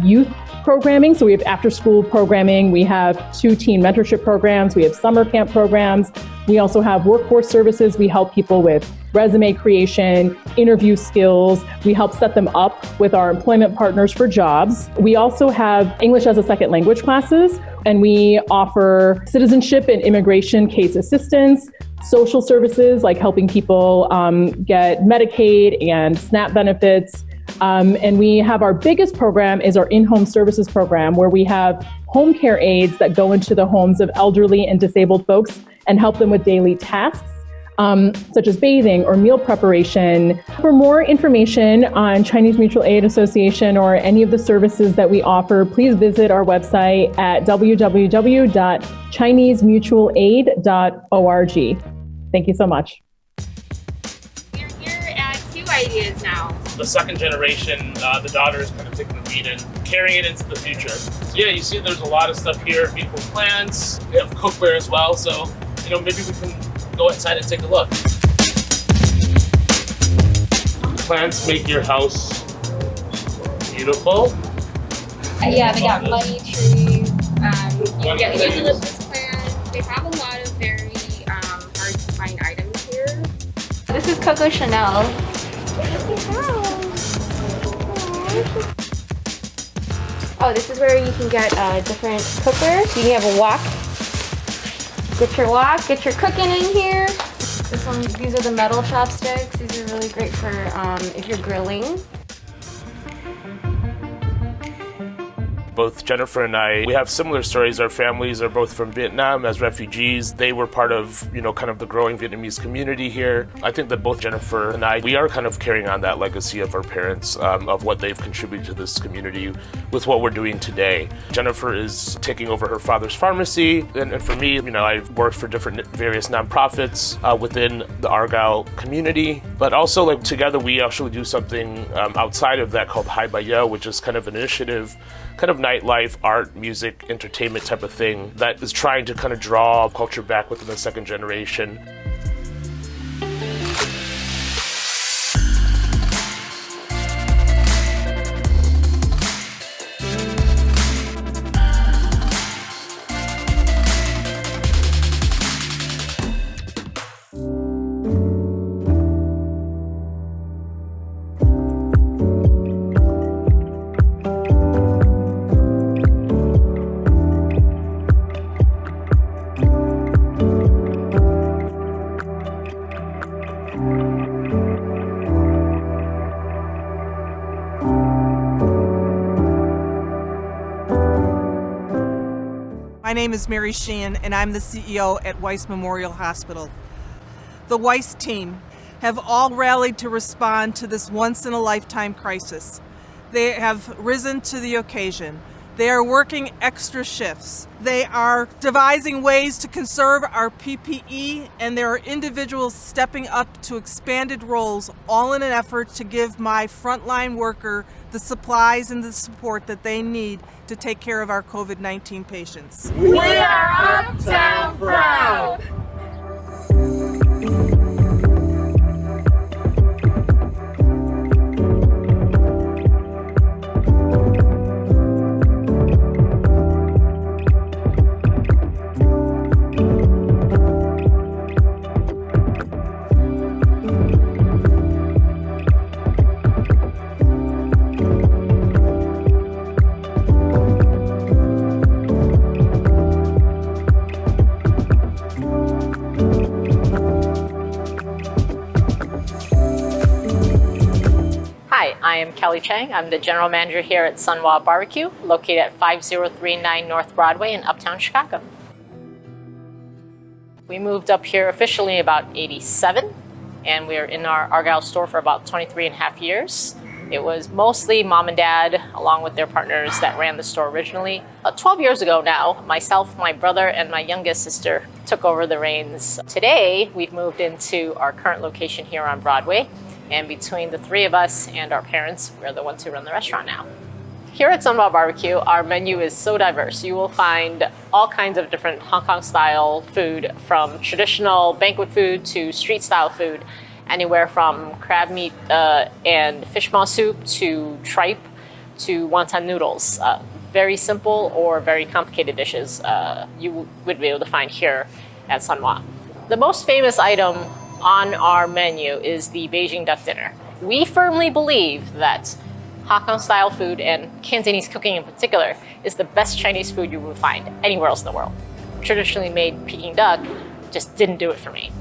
youth programming. So we have after-school programming. We have 2 teen mentorship programs. We have summer camp programs. We also have workforce services. We help people with resume creation, interview skills. We help set them up with our employment partners for jobs. We also have English as a second language classes, and we offer citizenship and immigration case assistance, social services like helping people get Medicaid and SNAP benefits. And we have our biggest program is our in-home services program, where we have home care aides that go into the homes of elderly and disabled folks and help them with daily tasks, such as bathing or meal preparation. For more information on Chinese Mutual Aid Association or any of the services that we offer, please visit our website at www.chinesemutualaid.org. Thank you so much. You're here at Q Ideas now. The second generation, the daughter is kind of taking the lead and carrying it into the future. So yeah, you see there's a lot of stuff here, beautiful plants. We have cookware as well, so you maybe we can go inside and take a look. Plants make your house beautiful. Yeah, they got money trees. You get eucalyptus plants. They have a lot of very hard to find items here. This is Coco Chanel. Oh, this is where you can get different cookware. You can have a wok. Get your wok, get your cooking in here. These are the metal chopsticks. These are really great for if you're grilling. Both Jennifer and I, we have similar stories. Our families are both from Vietnam as refugees. They were part of, kind of the growing Vietnamese community here. I think that both Jennifer and I, we are kind of carrying on that legacy of our parents, of what they've contributed to this community with what we're doing today. Jennifer is taking over her father's pharmacy, and for me, I've worked for various nonprofits within the Argyle community, but also together we actually do something outside of that called Hai Bayo, which is kind of an initiative, kind of nightlife, art, music, entertainment type of thing that is trying to kind of draw culture back within the second generation. My name is Mary Sheehan, and I'm the CEO at Weiss Memorial Hospital. The Weiss team have all rallied to respond to this once-in-a-lifetime crisis. They have risen to the occasion. They are working extra shifts. They are devising ways to conserve our PPE, and there are individuals stepping up to expanded roles, all in an effort to give my frontline worker the supplies and the support that they need to take care of our COVID-19 patients. We are Uptown proud! I am Kelly Chang. I'm the general manager here at Wah BBQ, located at 5039 North Broadway in Uptown Chicago. We moved up here officially about '87, and we were in our Argyle store for about 23 and a half years. It was mostly mom and dad, along with their partners, that ran the store originally. 12 years ago now, myself, my brother, and my youngest sister took over the reins. Today, we've moved into our current location here on Broadway. And between the three of us and our parents, we're the ones who run the restaurant now. Here at Wah BBQ, our menu is so diverse. You will find all kinds of different Hong Kong style food, from traditional banquet food to street style food, anywhere from crab meat and fish maw soup to tripe to wonton noodles. Very simple or very complicated dishes you would be able to find here at Wah. The most famous item on our menu is the Beijing duck dinner. We firmly believe that Hong Kong style food, and Cantonese cooking in particular, is the best Chinese food you will find anywhere else in the world. Traditionally made Peking duck just didn't do it for me.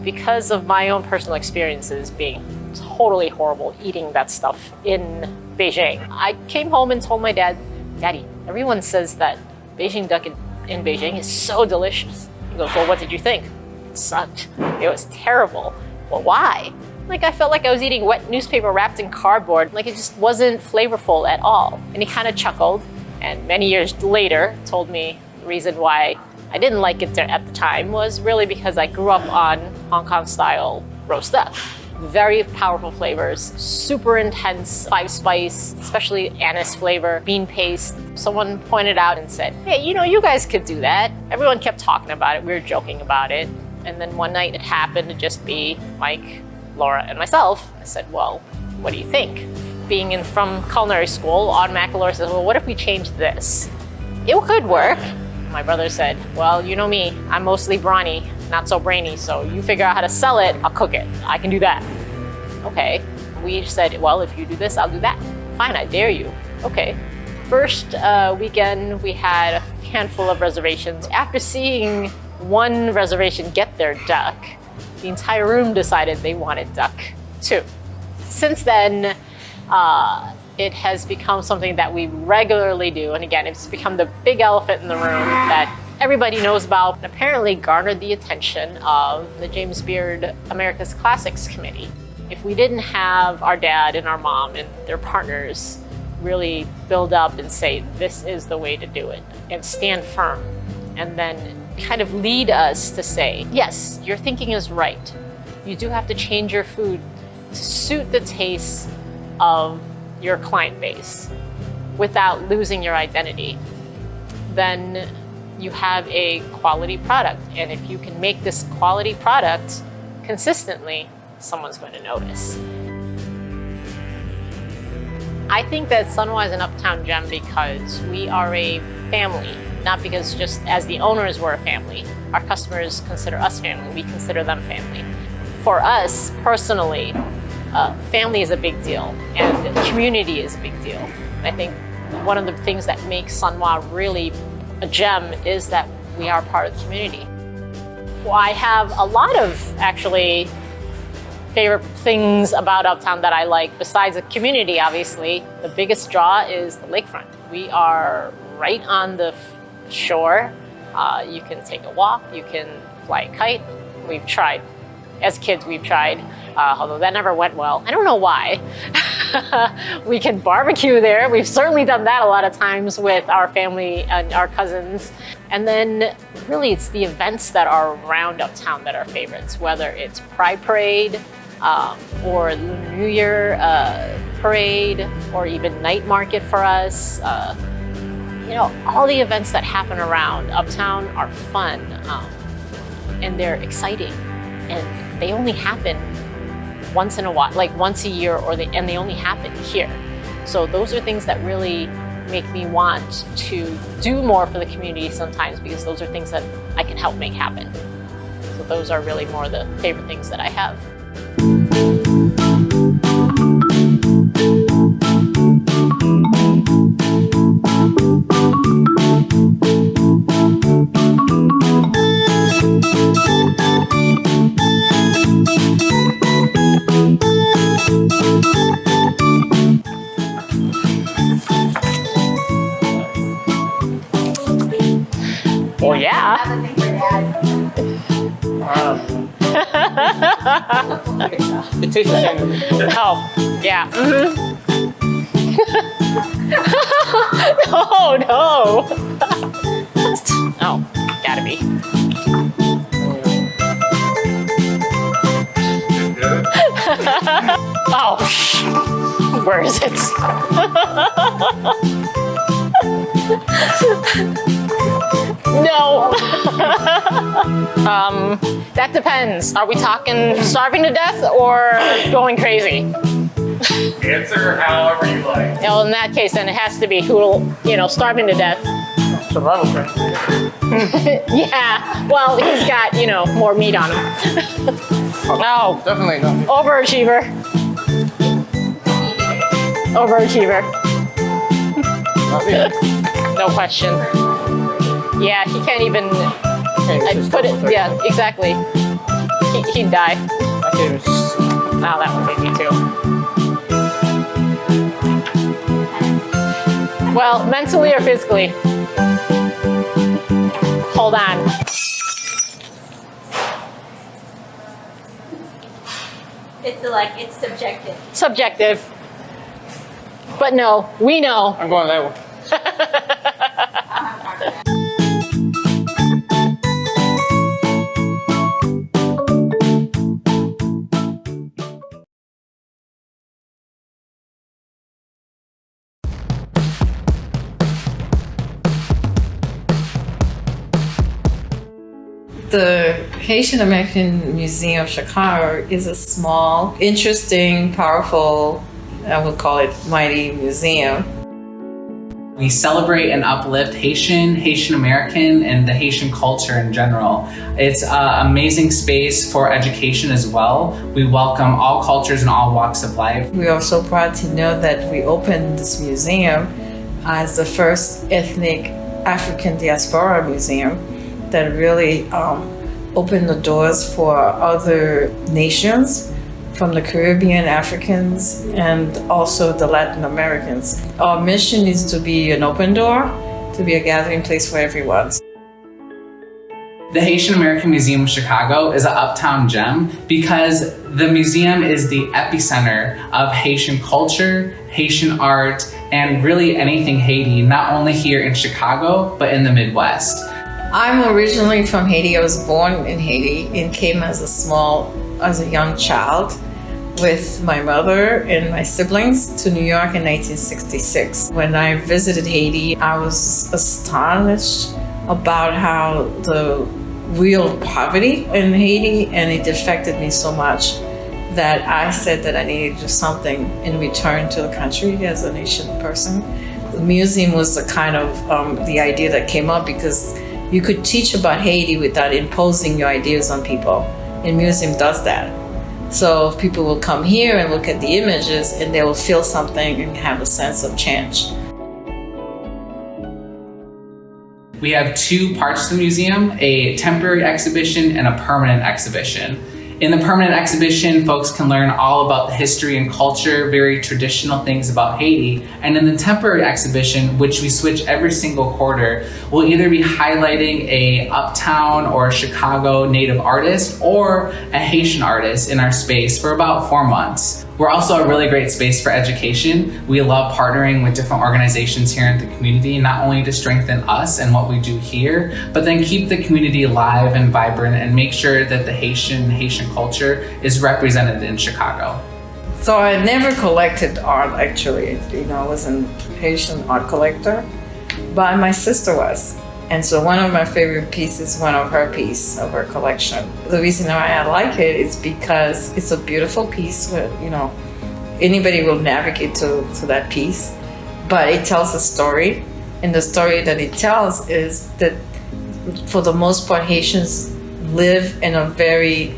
Because of my own personal experiences being totally horrible eating that stuff in Beijing, I came home and told my dad, "Daddy, everyone says that Beijing duck in Beijing is so delicious." He goes, "Well, what did you think?" It sucked. It was terrible. Well, why? I felt like I was eating wet newspaper wrapped in cardboard. It just wasn't flavorful at all. And he kind of chuckled, and many years later told me the reason why I didn't like it at the time was really because I grew up on Hong Kong style roast duck. Very powerful flavors, super intense 5-spice, especially anise flavor, bean paste. Someone pointed out and said, "Hey, you guys could do that." Everyone kept talking about it. We were joking about it. And then one night it happened to just be Mike, Laura, and myself. I said, well, what do you think? Being from culinary school, automatically Laura says, well, what if we change this? It could work. My brother said, well, you know me, I'm mostly brawny, not so brainy, so you figure out how to sell it, I'll cook it. I can do that. Okay. We said, well, if you do this, I'll do that. Fine, I dare you. Okay. First weekend, we had a handful of reservations. After seeing one reservation get their duck, the entire room decided they wanted duck too. Since then, it has become something that we regularly do. And again, it's become the big elephant in the room that everybody knows about, and apparently garnered the attention of the James Beard America's Classics Committee. If we didn't have our dad and our mom and their partners really build up and say, this is the way to do it, and stand firm, and then kind of lead us to say, yes, your thinking is right. You do have to change your food to suit the tastes of your client base without losing your identity. Then you have a quality product. And if you can make this quality product consistently, someone's going to notice. I think that Sunwa is an uptown gem because we are a family, not because just as the owners we're a family. Our customers consider us family, we consider them family. For us personally, family is a big deal and community is a big deal. And I think one of the things that makes Sunwa really a gem is that we are part of the community. Well, I have a lot of actually favorite things about Uptown that I like. Besides the community, obviously, the biggest draw is the lakefront. We are right on the shore. You can take a walk, you can fly a kite. We've tried. As kids, we've tried, although that never went well. I don't know why. We can barbecue there. We've certainly done that a lot of times with our family and our cousins. And then really it's the events that are around Uptown that are favorites, whether it's Pride Parade or Lunar New Year Parade, or even Night Market for us. You know, all the events that happen around Uptown are fun and they're exciting. And they only happen once in a while, like once a year, and they only happen here. So those are things that really make me want to do more for the community sometimes, because those are things that I can help make happen. So those are really more the favorite things that I have. Well, yeah. It tastes the same. Oh, yeah. No, no. Oh, gotta be. Oh, where is it? No. That depends. Are we talking starving to death or going crazy? Answer however you like. Well, in that case, then it has to be starving to death. Survival friend. Yeah. Well, he's got, more meat on him. No, definitely not. Overachiever. Overachiever. No question. Yeah, he can't even put it. Yeah, exactly. He'd die. Oh, that would take me too. Well, mentally or physically? Hold on. It's subjective. Subjective. But no, we know. I'm going that way. The Haitian American Museum of Chicago is a small, interesting, powerful, I would call it mighty museum. We celebrate and uplift Haitian American, and the Haitian culture in general. It's an amazing space for education as well. We welcome all cultures and all walks of life. We are so proud to know that we opened this museum as the first ethnic African diaspora museum that really opened the doors for other nations from the Caribbean, Africans, and also the Latin Americans. Our mission is to be an open door, to be a gathering place for everyone. The Haitian American Museum of Chicago is an uptown gem because the museum is the epicenter of Haitian culture, Haitian art, and really anything Haiti, not only here in Chicago, but in the Midwest. I'm originally from Haiti. I was born in Haiti and came as a young child with my mother and my siblings to New York in 1966. When I visited Haiti, I was astonished about how the real poverty in Haiti, and it affected me so much that I said that I needed to do something in return to the country as a Haitian person. The museum was the kind of the idea that came up because you could teach about Haiti without imposing your ideas on people. And museum does that. So people will come here and look at the images and they will feel something and have a sense of change. We have two parts to the museum, a temporary exhibition and a permanent exhibition. In the permanent exhibition, folks can learn all about the history and culture, very traditional things about Haiti. And in the temporary exhibition, which we switch every single quarter, we'll either be highlighting a Uptown or Chicago native artist or a Haitian artist in our space for about 4 months. We're also a really great space for education. We love partnering with different organizations here in the community, not only to strengthen us and what we do here, but then keep the community alive and vibrant and make sure that the Haitian culture is represented in Chicago. So I never collected art actually. I wasn't a Haitian art collector, but my sister was. And so one of my favorite pieces, one of her pieces of her collection. The reason why I like it is because it's a beautiful piece where, anybody will navigate to that piece, but it tells a story. And the story that it tells is that for the most part, Haitians live in a very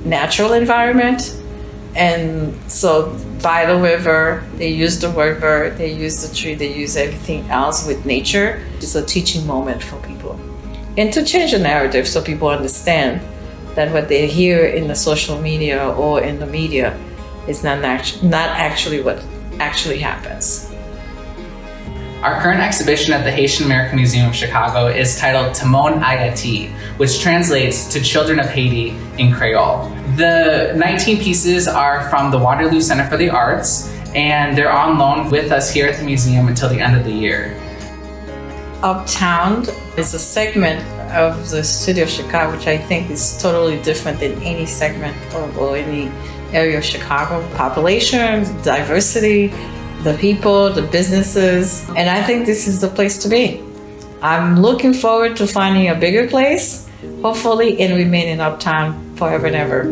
natural environment. And so by the river, they use the river, they use the tree, they use everything else with nature. It's a teaching moment for people. And to change the narrative so people understand that what they hear in the social media or in the media is not actually what actually happens. Our current exhibition at the Haitian American Museum of Chicago is titled Timon Ayati, which translates to Children of Haiti in Creole. The 19 pieces are from the Waterloo Center for the Arts, and they're on loan with us here at the museum until the end of the year. Uptown is a segment of the city of Chicago, which I think is totally different than any segment or any area of Chicago. Population, diversity, the people, the businesses, and I think this is the place to be. I'm looking forward to finding a bigger place, hopefully, and remain in Uptown forever and ever.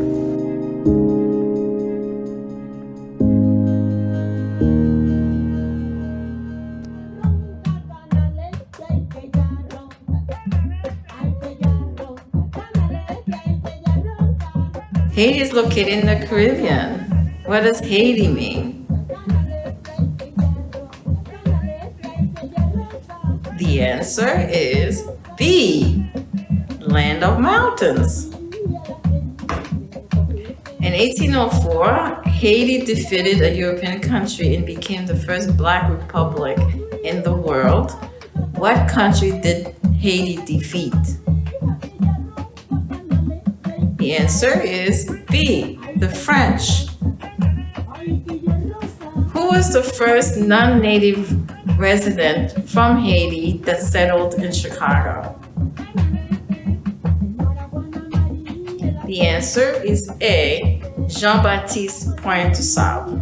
Haiti is located in the Caribbean. What does Haiti mean? The answer is B, land of mountains. In 1804, Haiti defeated a European country and became the first Black republic in the world. What country did Haiti defeat? The answer is B, the French. Who was the first non-native resident from Haiti that settled in Chicago? The answer is A, Jean-Baptiste Pointe-du-Sable.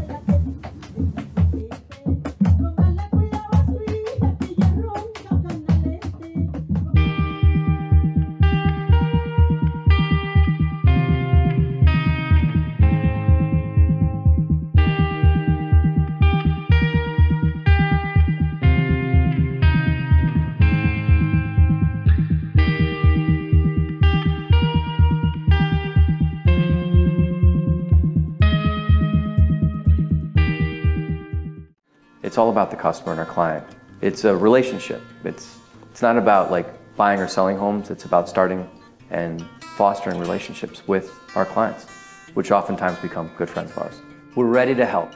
it's all about the customer and our client. It's a relationship. It's not about like buying or selling homes. It's about starting and fostering relationships with our clients, which oftentimes become good friends of ours. We're ready to help.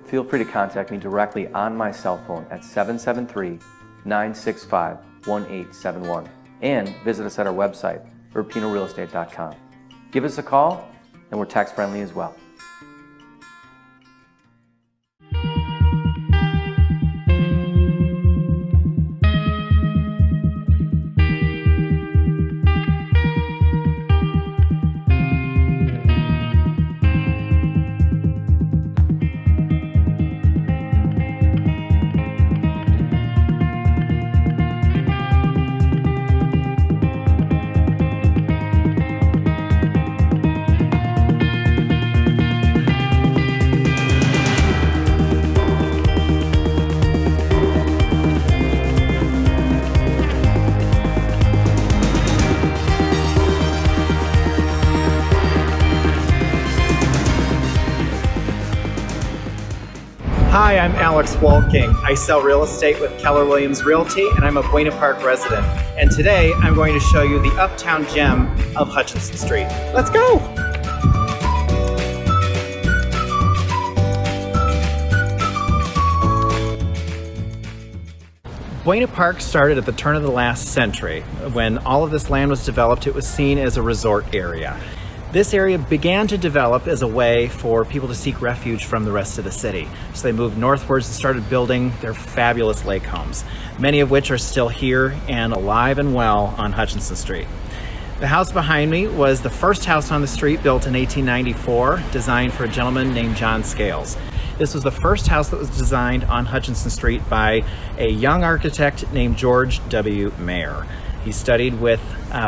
Feel free to contact me directly on my cell phone at 773-965-1871 and visit us at our website, IRPINOrealestate.com. Give us a call, and we're tax friendly as well. Hi, I'm Alex Walking. I sell real estate with Keller Williams Realty, and I'm a Buena Park resident. And today, I'm going to show you the Uptown Gem of Hutchinson Street. Let's go! Buena Park started at the turn of the last century. When all of this land was developed, it was seen as a resort area. This area began to develop as a way for people to seek refuge from the rest of the city. So they moved northwards and started building their fabulous lake homes, many of which are still here and alive and well on Hutchinson Street. The house behind me was the first house on the street, built in 1894, designed for a gentleman named John Scales. This was the first house that was designed on Hutchinson Street by a young architect named George W. Mayer. He studied with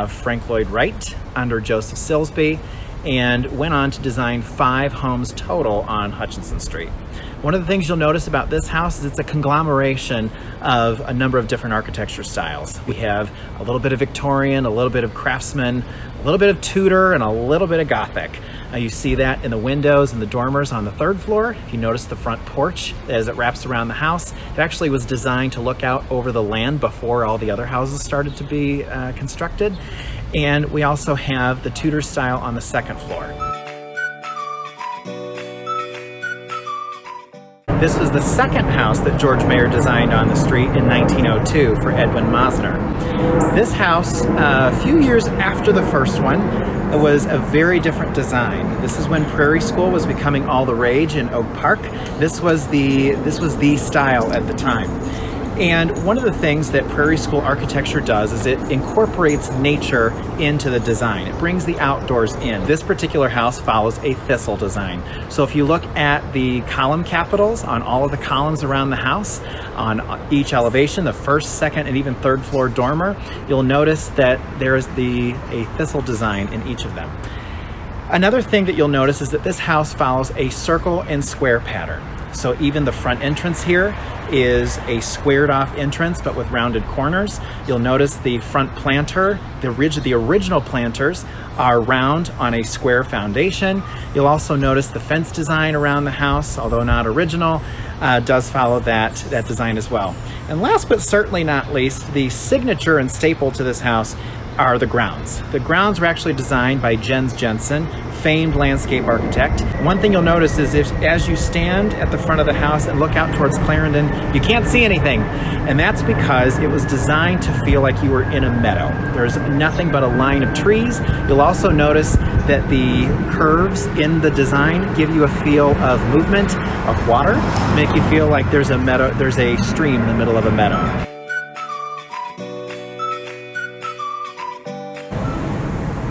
Frank Lloyd Wright under Joseph Silsby and went on to design 5 homes total on Hutchinson Street. One of the things you'll notice about this house is it's a conglomeration of a number of different architecture styles. We have a little bit of Victorian, a little bit of Craftsman, a little bit of Tudor, and a little bit of Gothic. You see that in the windows and the dormers on the 3rd floor. If you notice the front porch as it wraps around the house, it actually was designed to look out over the land before all the other houses started to be constructed. And we also have the Tudor style on the 2nd floor. This was the second house that George Mayer designed on the street in 1902 for Edwin Mosner. This house, a few years after the first one, was a very different design. This is when Prairie School was becoming all the rage in Oak Park. This was the style at the time. And one of the things that Prairie School architecture does is it incorporates nature into the design. It brings the outdoors in. This particular house follows a thistle design. So if you look at the column capitals on all of the columns around the house, on each elevation, the 1st, 2nd, and even 3rd floor dormer, you'll notice that there is a thistle design in each of them. Another thing that you'll notice is that this house follows a circle and square pattern. So even the front entrance here is a squared off entrance, but with rounded corners. You'll notice the front planter, the original planters are round on a square foundation. You'll also notice the fence design around the house, although not original, does follow that design as well. And last but certainly not least, the signature and staple to this house are the grounds. The grounds were actually designed by Jens Jensen, famed landscape architect. One thing you'll notice is as you stand at the front of the house and look out towards Clarendon, you can't see anything. And that's because it was designed to feel like you were in a meadow. There's nothing but a line of trees. You'll also notice that the curves in the design give you a feel of movement, of water, make you feel like there's a meadow, there's a stream in the middle of a meadow.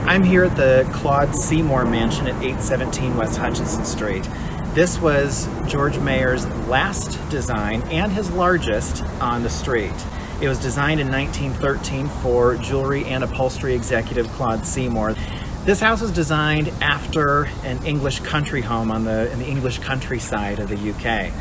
I'm here at the Claude Seymour Mansion at 817 West Hutchinson Street. This was George Mayer's last design and his largest on the street. It was designed in 1913 for jewelry and upholstery executive Claude Seymour. This house was designed after an English country home in the English countryside of the UK.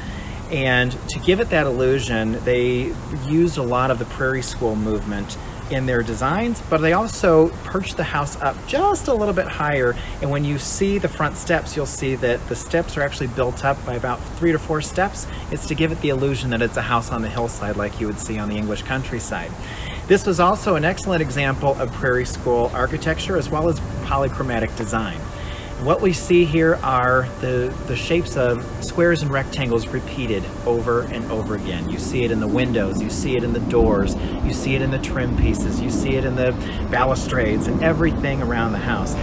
And to give it that illusion, they used a lot of the prairie school movement in their designs, but they also perched the house up just a little bit higher. And when you see the front steps, you'll see that the steps are actually built up by about 3 to 4 steps. It's to give it the illusion that it's a house on the hillside like you would see on the English countryside. This was also an excellent example of prairie school architecture as well as polychromatic design. What we see here are the shapes of squares and rectangles repeated over and over again. You see it in the windows, you see it in the doors, you see it in the trim pieces, you see it in the balustrades and everything around the house.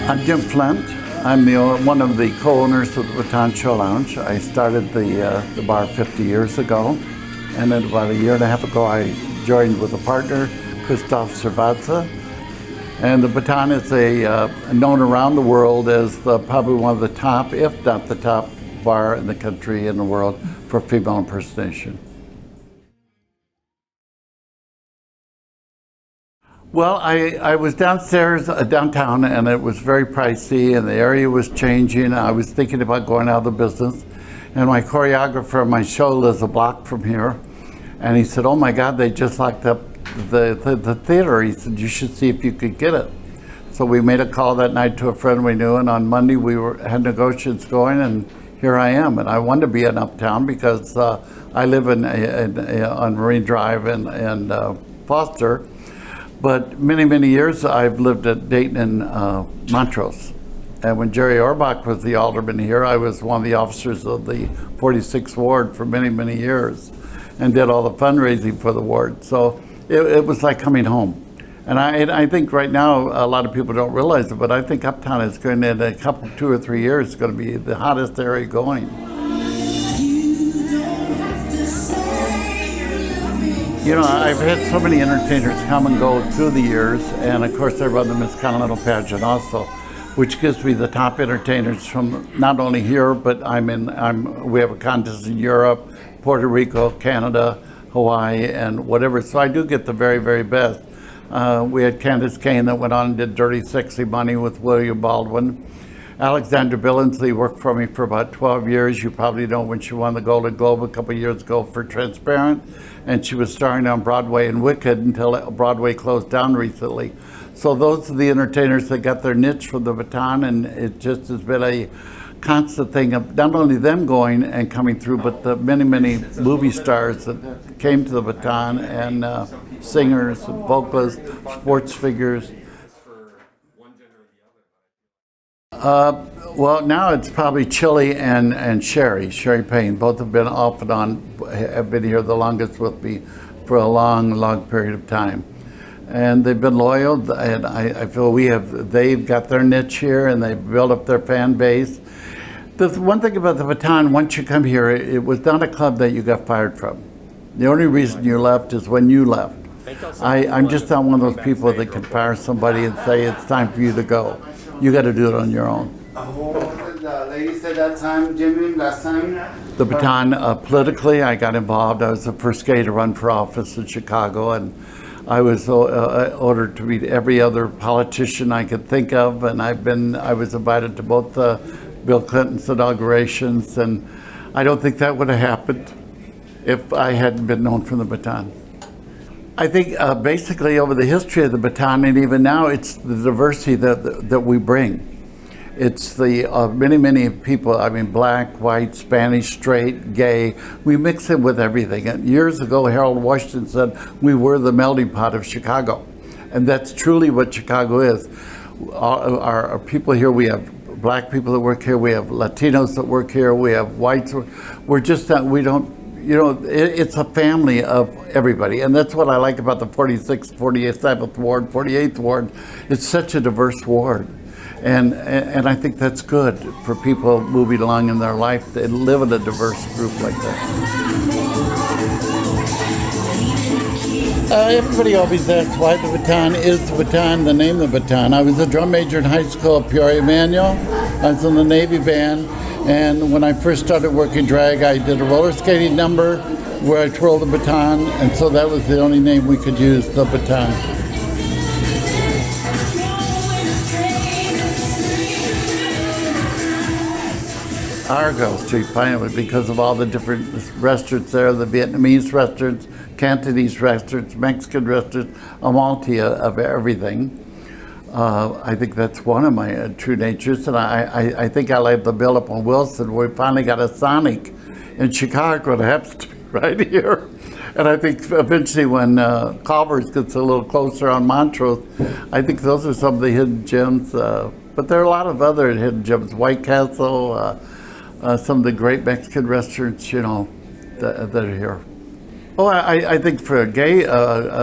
I'm Jim Flint. I'm one of the co-owners of the Baton Show Lounge. I started the bar 50 years ago, and then about a year and a half ago I joined with a partner, Christoph Servatza. And the Baton is known around the world as probably one of the top, if not the top, bar in the country and the world for female impersonation. Well, I was downstairs, downtown, and it was very pricey, and the area was changing. I was thinking about going out of the business, and my choreographer, my show lives a block from here, and he said, "Oh my God, they just locked up the theater." He said, "You should see if you could get it." So we made a call that night to a friend we knew, and on Monday we had negotiations going, and here I am. And I wanted to be in Uptown because I live on Marine Drive and Foerster. But many, many years I've lived at Dayton and Montrose. And when Jerry Orbach was the alderman here, I was one of the officers of the 46th Ward for many, many years and did all the fundraising for the ward. So it was like coming home. And I think right now a lot of people don't realize it, but I think Uptown is going to, in a couple, 2 or 3 years, is going to be the hottest area going. You know, I've had so many entertainers come and go through the years, and of course I run the Miss Continental pageant also, which gives me the top entertainers from not only here, but we have a contest in Europe, Puerto Rico, Canada, Hawaii, and whatever. So I do get the very, very best. We had Candace Kane that went on and did Dirty Sexy Money with William Baldwin. Alexandra Billingsley worked for me for about 12 years. You probably know when she won the Golden Globe a couple years ago for Transparent, and she was starring on Broadway in Wicked until Broadway closed down recently. So those are the entertainers that got their niche from the Baton, and it just has been a constant thing of not only them going and coming through, but the many, many movie stars that came to the Baton, and singers, and vocalists, sports figures. Well, now it's probably Chili and Sherry Payne. Both have been off and on, have been here the longest with me for a long, long period of time. And they've been loyal, and I feel they've got their niche here, and they've built up their fan base. The one thing about the Baton, once you come here, it was not a club that you got fired from. The only reason you left is when you left. I'm just not one of those people that can fire somebody and say it's time for you to go. You got to do it on your own. The lady said that time, Jimmy, last time? The Baton, politically, I got involved. I was the first gay to run for office in Chicago, and I was ordered to meet every other politician I could think of, and I was invited to both Bill Clinton's inaugurations, and I don't think that would have happened if I hadn't been known from the Baton. I think basically over the history of the Baton, and even now, it's the diversity that we bring. It's the many, many people, I mean, black, white, Spanish, straight, gay. We mix it with everything. And years ago, Harold Washington said we were the melting pot of Chicago. And that's truly what Chicago is. Our people here, we have black people that work here, we have Latinos that work here, we have whites. We're just not, we don't, you know, it's a family of everybody. And that's what I like about the 46th, 47th Ward, 48th Ward. It's such a diverse ward. And I think that's good for people moving along in their life. They live in a diverse group like that. Everybody always asks why the baton is the baton, the name of the baton. I was a drum major in high school at Peoria Emanuel. I was in the Navy band, and when I first started working drag, I did a roller skating number where I twirled the baton, and so that was the only name we could use, the baton. Argyle Street, finally, because of all the different restaurants there, the Vietnamese restaurants, Cantonese restaurants, Mexican restaurants, a multi of everything. I think that's one of my true natures, and I think I like the build up on Wilson. We finally got a Sonic in Chicago. It happens to be right here. And I think eventually when Culver's gets a little closer on Montrose, I think those are some of the hidden gems. But there are a lot of other hidden gems. White Castle, some of the great Mexican restaurants, you know, that are here. Oh, I think for a gay,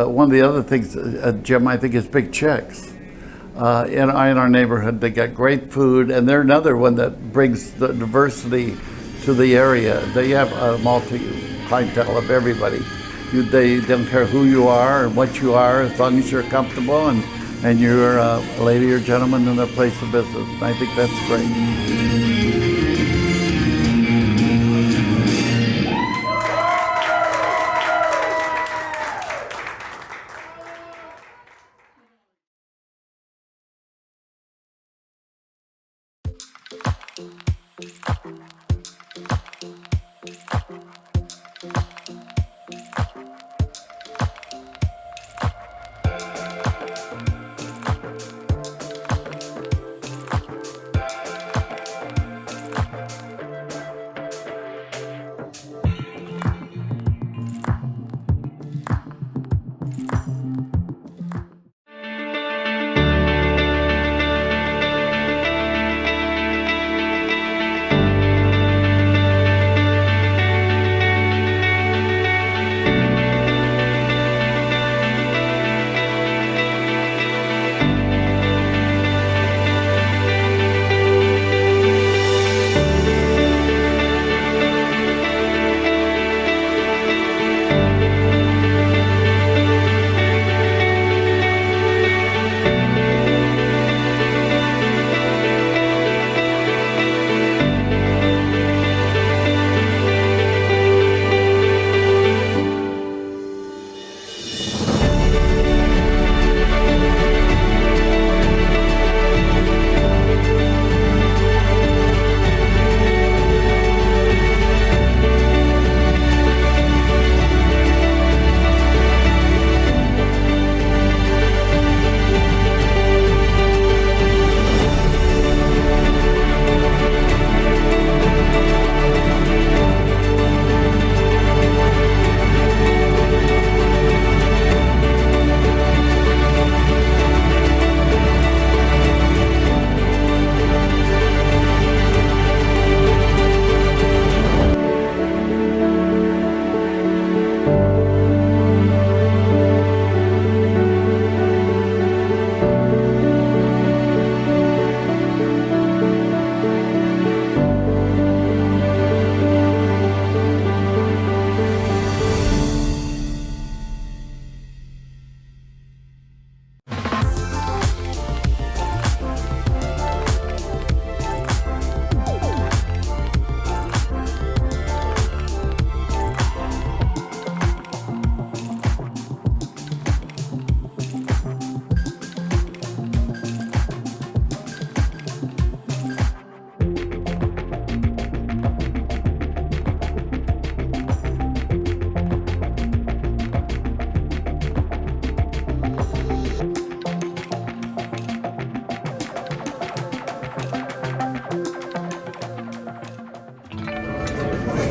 one of the other things, Jim, I think is Big Chicks. In our neighborhood, they got great food, and they're another one that brings the diversity to the area. They have a multi-clientele of everybody. They don't care who you are and what you are, as long as you're comfortable and you're a lady or gentleman in their place of business. And I think that's great.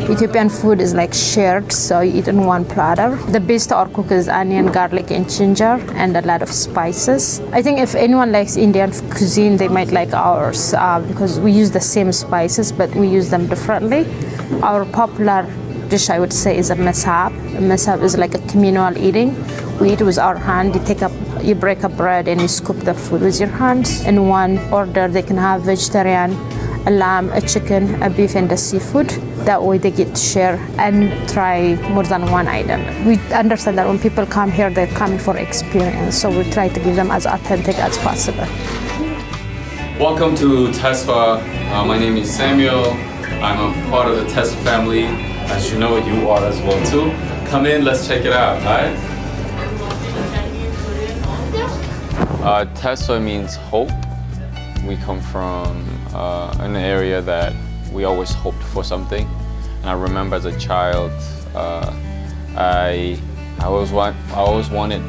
Ethiopian food is like shared, so you eat in one platter. The base to our cook is onion, garlic, and ginger, and a lot of spices. I think if anyone likes Indian cuisine, they might like ours because we use the same spices, but we use them differently. Our popular dish, I would say, is a meshab. A meshab is like a communal eating. We eat with our hand. You break up bread and you scoop the food with your hands. In one order, they can have vegetarian a lamb, a chicken, a beef, and a seafood. That way they get to share and try more than one item. We understand that when people come here, they're coming for experience, so we try to give them as authentic as possible. Welcome to TESFA. My name is Samuel. I'm a part of the TESFA family. As you know, you are as well too. Come in, let's check it out, all right? TESFA means hope. We come from an area that we always hoped for something. And I remember as a child, I always wanted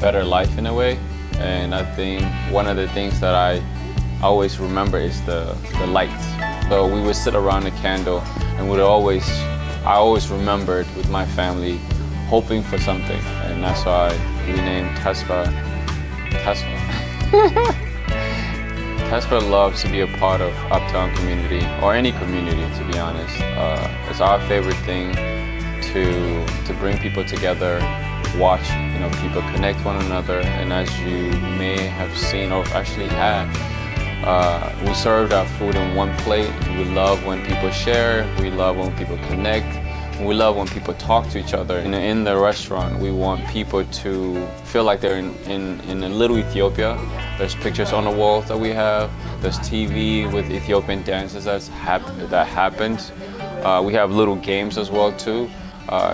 better life in a way. And I think one of the things that I always remember is the light. So we would sit around a candle and I always remembered with my family hoping for something. And that's why we named TESFA. TESFA loves to be a part of Uptown community, or any community to be honest. It's our favorite thing to bring people together, watch people connect one another, and as you may have seen or actually had, we served our food in one plate. We love when people share, we love when people connect, we love when people talk to each other. In the restaurant, we want people to feel like they're in a little Ethiopia. There's pictures on the walls that we have. There's TV with Ethiopian dances that happens. We have little games as well too.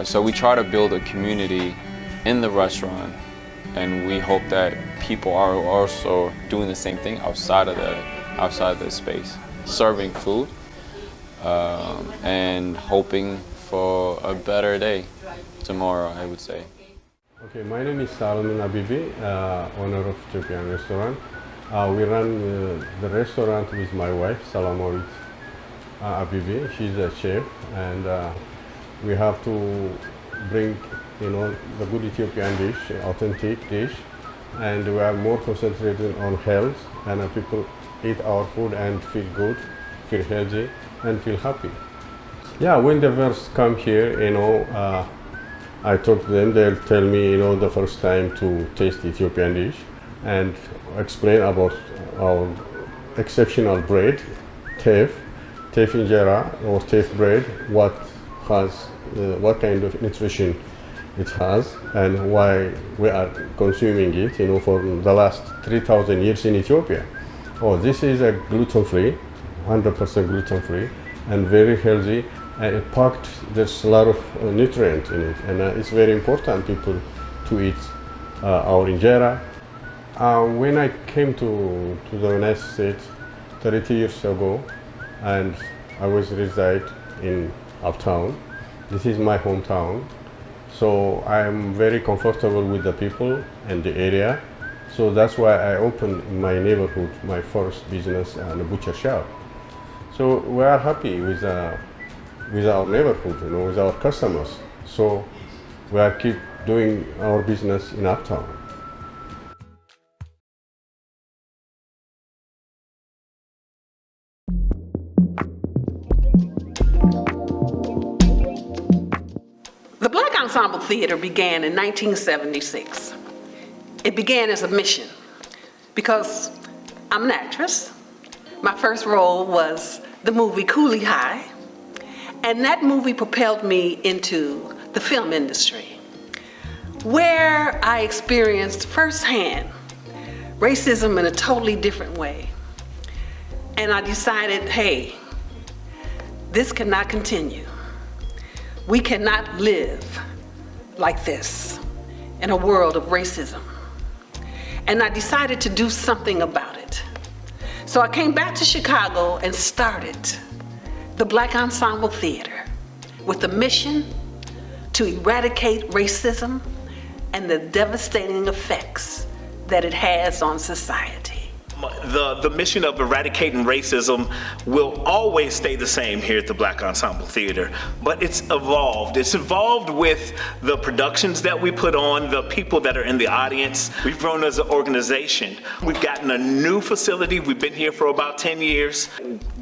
So we try to build a community in the restaurant, and we hope that people are also doing the same thing outside of the space, serving food and hoping for a better day tomorrow, I would say. Okay, my name is Salman Abibi, owner of Ethiopian restaurant. We run the restaurant with my wife, Salamorit Abibi. She's a chef, and we have to bring the good Ethiopian dish, authentic dish, and we are more concentrated on health, and people eat our food and feel good, feel healthy, and feel happy. Yeah, when they first come here, I talk to them, they'll tell me, the first time to taste Ethiopian dish and explain about our exceptional bread, teff injera or teff bread, what kind of nutrition it has and why we are consuming it, for the last 3,000 years in Ethiopia. Oh, this is a gluten-free, 100% gluten-free, and very healthy. And it packed, there's a lot of nutrient in it, and it's very important people to eat our injera. When I came to the United States 30 years ago, and I was reside in Uptown, this is my hometown, so I'm very comfortable with the people and the area. So that's why I opened in my neighborhood my first business and a butcher shop. So we are happy with our neighborhood, with our customers. So we are keep doing our business in Uptown. The Black Ensemble Theater began in 1976. It began as a mission because I'm an actress. My first role was the movie Coolie High, and that movie propelled me into the film industry, where I experienced firsthand racism in a totally different way. And I decided, hey, this cannot continue. We cannot live like this in a world of racism. And I decided to do something about it. So I came back to Chicago and started the Black Ensemble Theater with a mission to eradicate racism and the devastating effects that it has on society. The mission of eradicating racism will always stay the same here at the Black Ensemble Theater, but it's evolved. It's evolved with the productions that we put on, the people that are in the audience. We've grown as an organization. We've gotten a new facility. We've been here for about 10 years.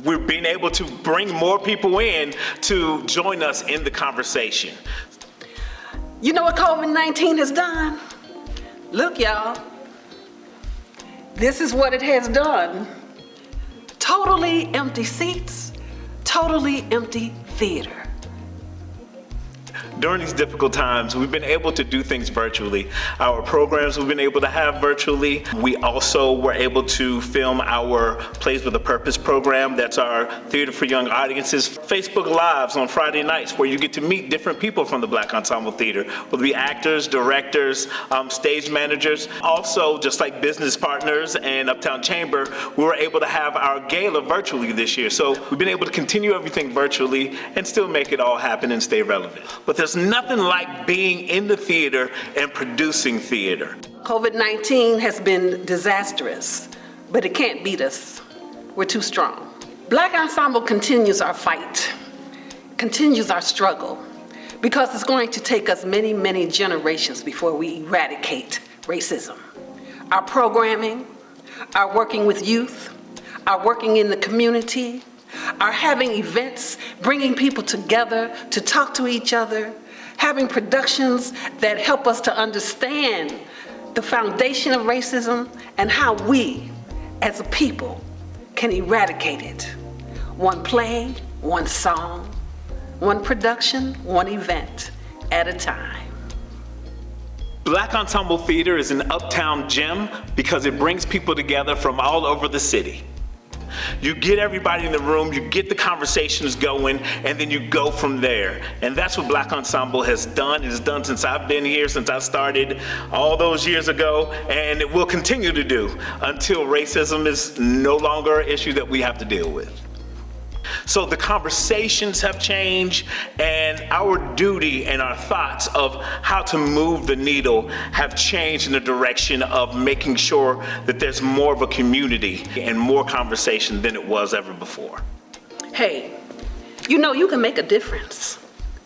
We're being able to bring more people in to join us in the conversation. You know what COVID-19 has done? Look, y'all. This is what it has done Totally empty seats, totally empty theater. During these difficult times, we've been able to do things virtually. Our programs we've been able to have virtually. We also were able to film our Plays with a Purpose program. That's our Theater for Young Audiences. Facebook Lives on Friday nights where you get to meet different people from the Black Ensemble Theater. Whether it be actors, directors, stage managers. Also, just like business partners and Uptown Chamber, we were able to have our gala virtually this year. So we've been able to continue everything virtually and still make it all happen and stay relevant. But there's nothing like being in the theater and producing theater. COVID-19 has been disastrous, but it can't beat us. We're too strong. Black Ensemble continues our fight, continues our struggle, because it's going to take us many, many generations before we eradicate racism. Our programming, our working with youth, our working in the community, our having events, bringing people together to talk to each other, having productions that help us to understand the foundation of racism and how we, as a people, can eradicate it. One play, one song, one production, one event at a time. Black Ensemble Theater is an uptown gem because it brings people together from all over the city. You get everybody in the room, you get the conversations going, and then you go from there. And that's what Black Ensemble has done. It has done since I've been here, since I started all those years ago, and it will continue to do until racism is no longer an issue that we have to deal with. So the conversations have changed, and our duty and our thoughts of how to move the needle have changed in the direction of making sure that there's more of a community and more conversation than it was ever before. Hey, you know you can make a difference.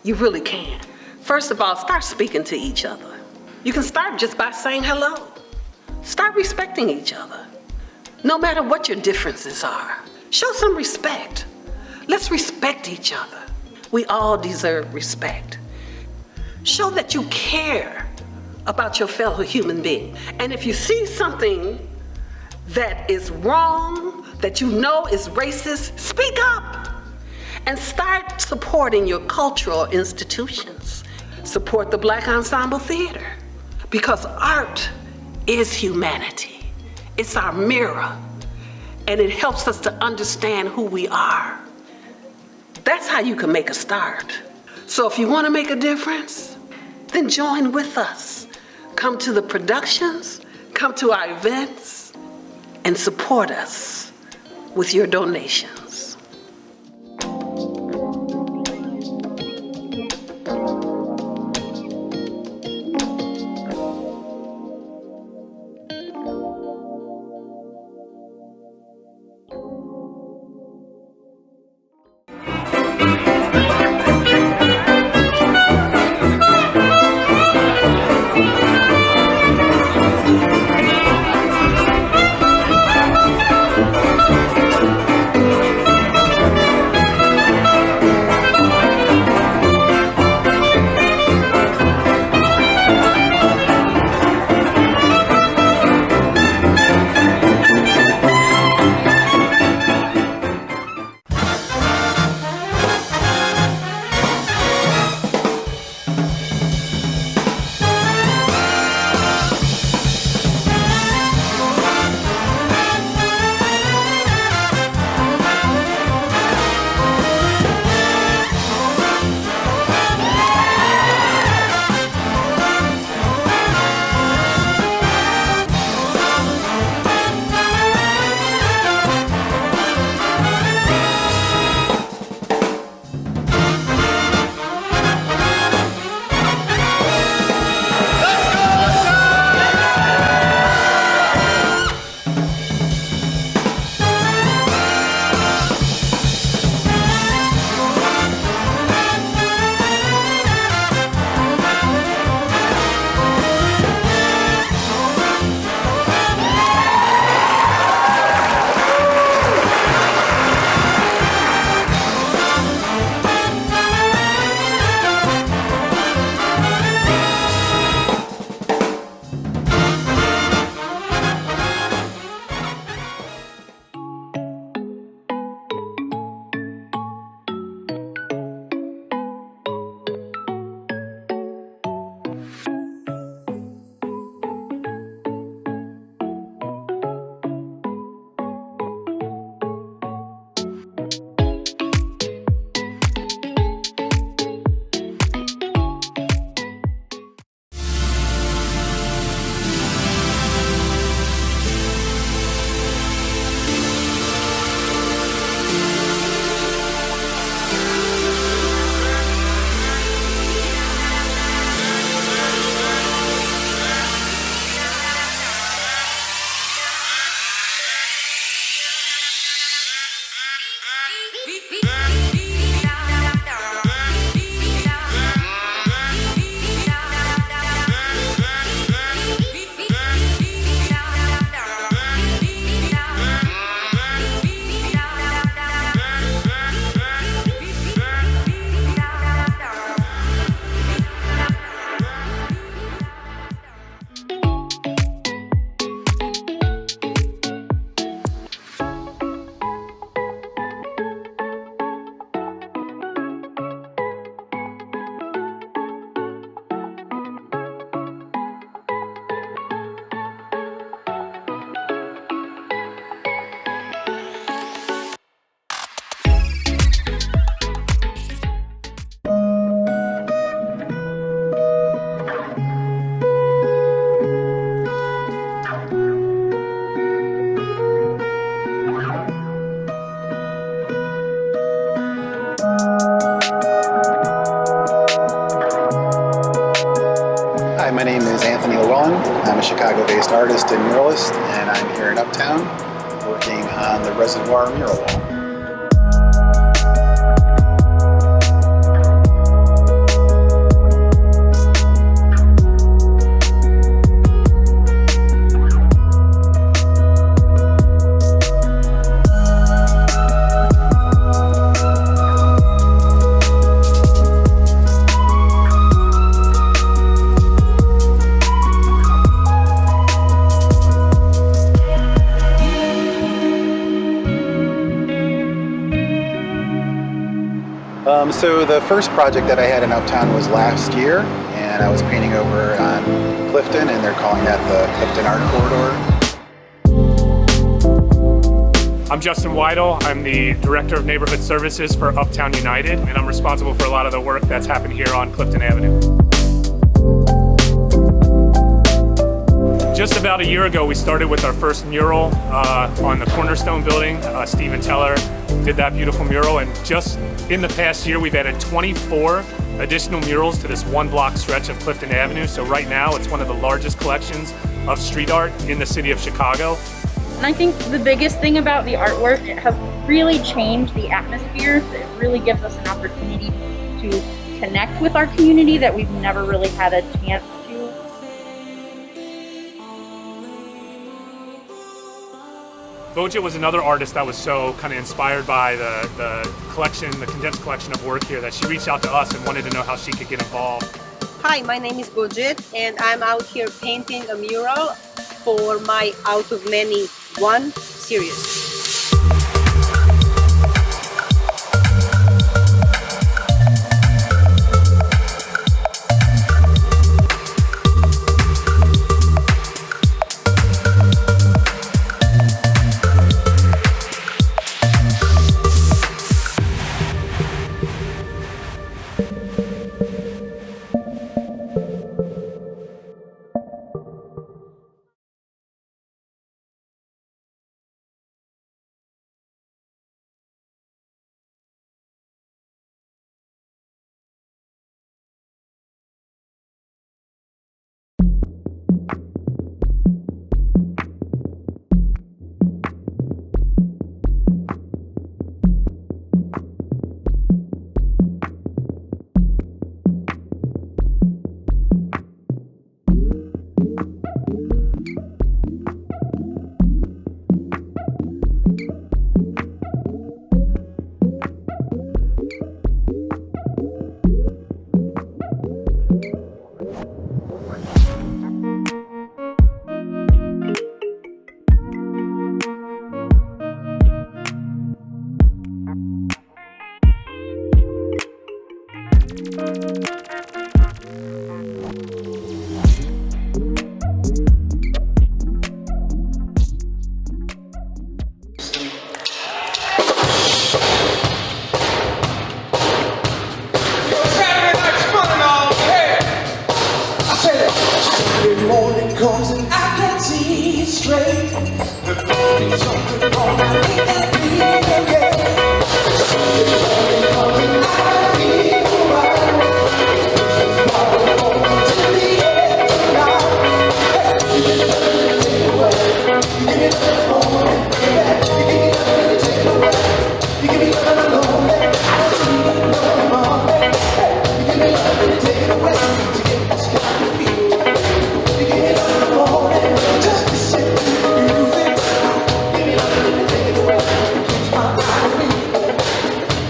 You really can. First of all, start speaking to each other. You can start just by saying hello. Start respecting each other. No matter what your differences are, show some respect. Let's respect each other. We all deserve respect. Show that you care about your fellow human being. And if you see something that is wrong, that you know is racist, speak up and start supporting your cultural institutions. Support the Black Ensemble Theater because art is humanity. It's our mirror and it helps us to understand who we are. That's how you can make a start. So if you want to make a difference, then join with us. Come to the productions, come to our events, and support us with your donations. Anthony Llewellyn. I'm a Chicago-based artist and muralist, and I'm here in Uptown working on the Reservoir mural wall. So the first project that I had in Uptown was last year, and I was painting over on Clifton, and they're calling that the Clifton Art Corridor. I'm Justin Weidel. I'm the Director of Neighborhood Services for Uptown United, and I'm responsible for a lot of the work that's happened here on Clifton Avenue. Just about a year ago, we started with our first mural on the Cornerstone building. Stephen Teller did that beautiful mural, and just in the past year, we've added 24 additional murals to this one-block stretch of Clifton Avenue. So right now, it's one of the largest collections of street art in the city of Chicago. And I think the biggest thing about the artwork, it has really changed the atmosphere. It really gives us an opportunity to connect with our community that we've never really had a chance to. Boja was another artist that was so kind of inspired by the collection, the condensed collection of work here, that she reached out to us and wanted to know how she could get involved. Hi, my name is Bojit, and I'm out here painting a mural for my Out of Many One series.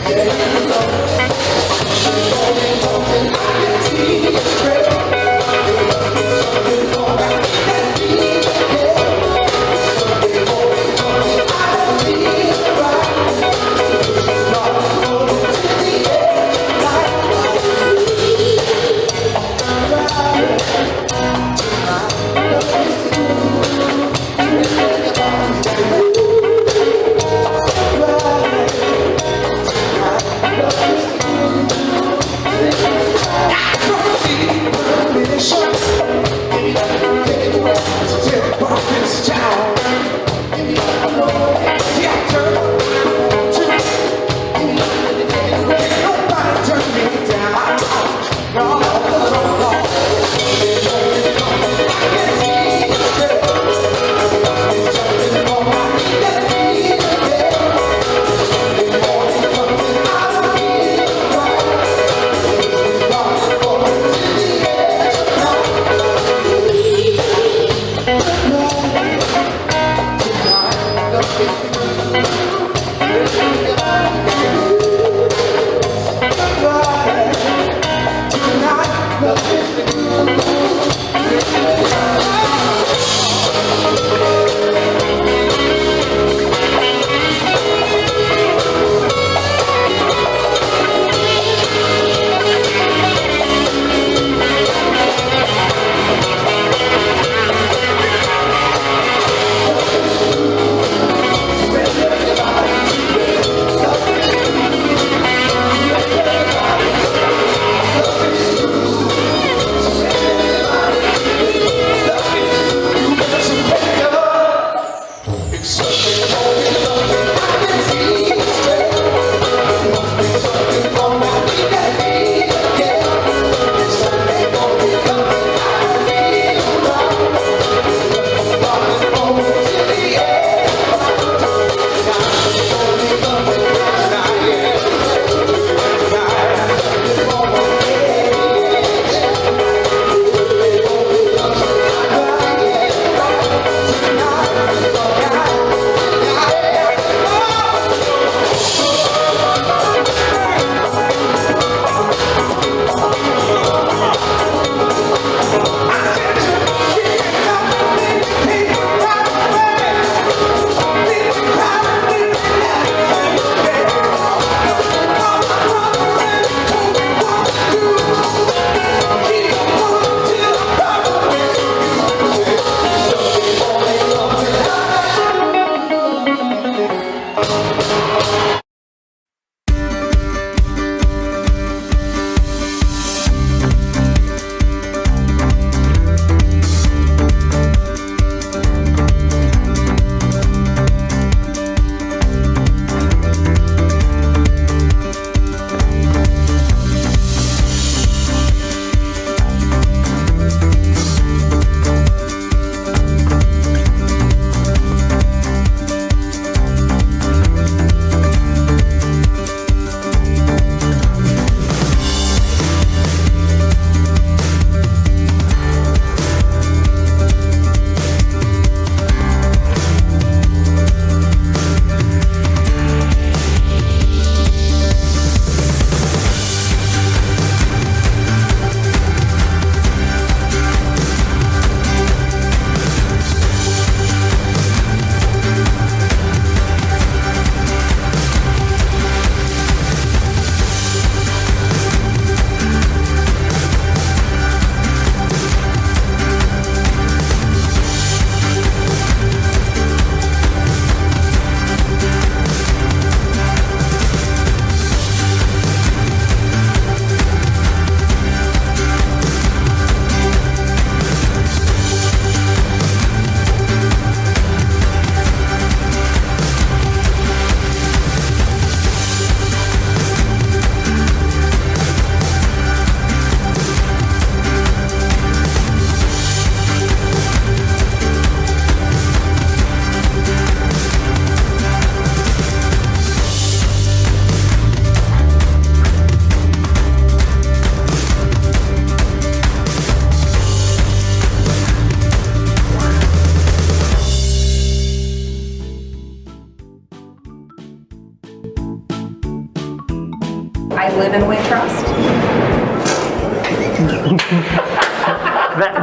Yeah. I live in Wintrust.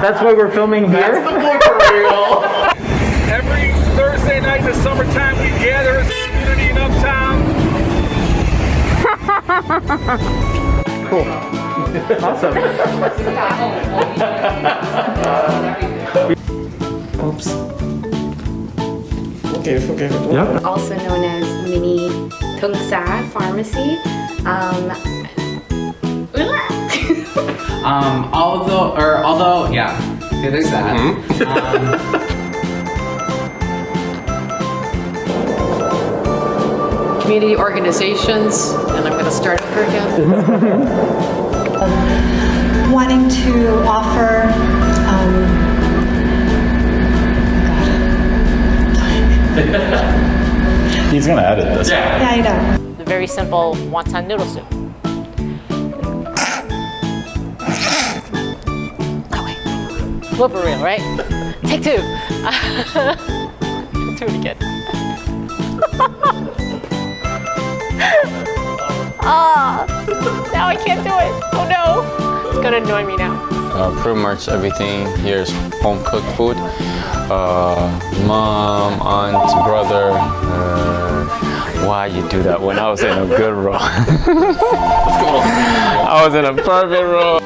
That's why we're filming here? That's the blooper reel. Every Thursday night in the summertime, we gather as a community in Uptown. Cool. Awesome. Oops. Okay. Yep. Also known as Mini Tungsa Pharmacy. Although, yeah, okay, there's that. Community organizations, and I'm going to start over again. Wanting to offer He's gonna edit this. Yeah, I know. The very simple wonton noodle soup. Blooper reel, right? Take two. Do it again. Oh, now I I can't do it. Oh no. It's gonna annoy me now. Pretty much everything here is home cooked food. Mom, aunt, brother. Why you do that when I was in a good role? I was in a perfect role.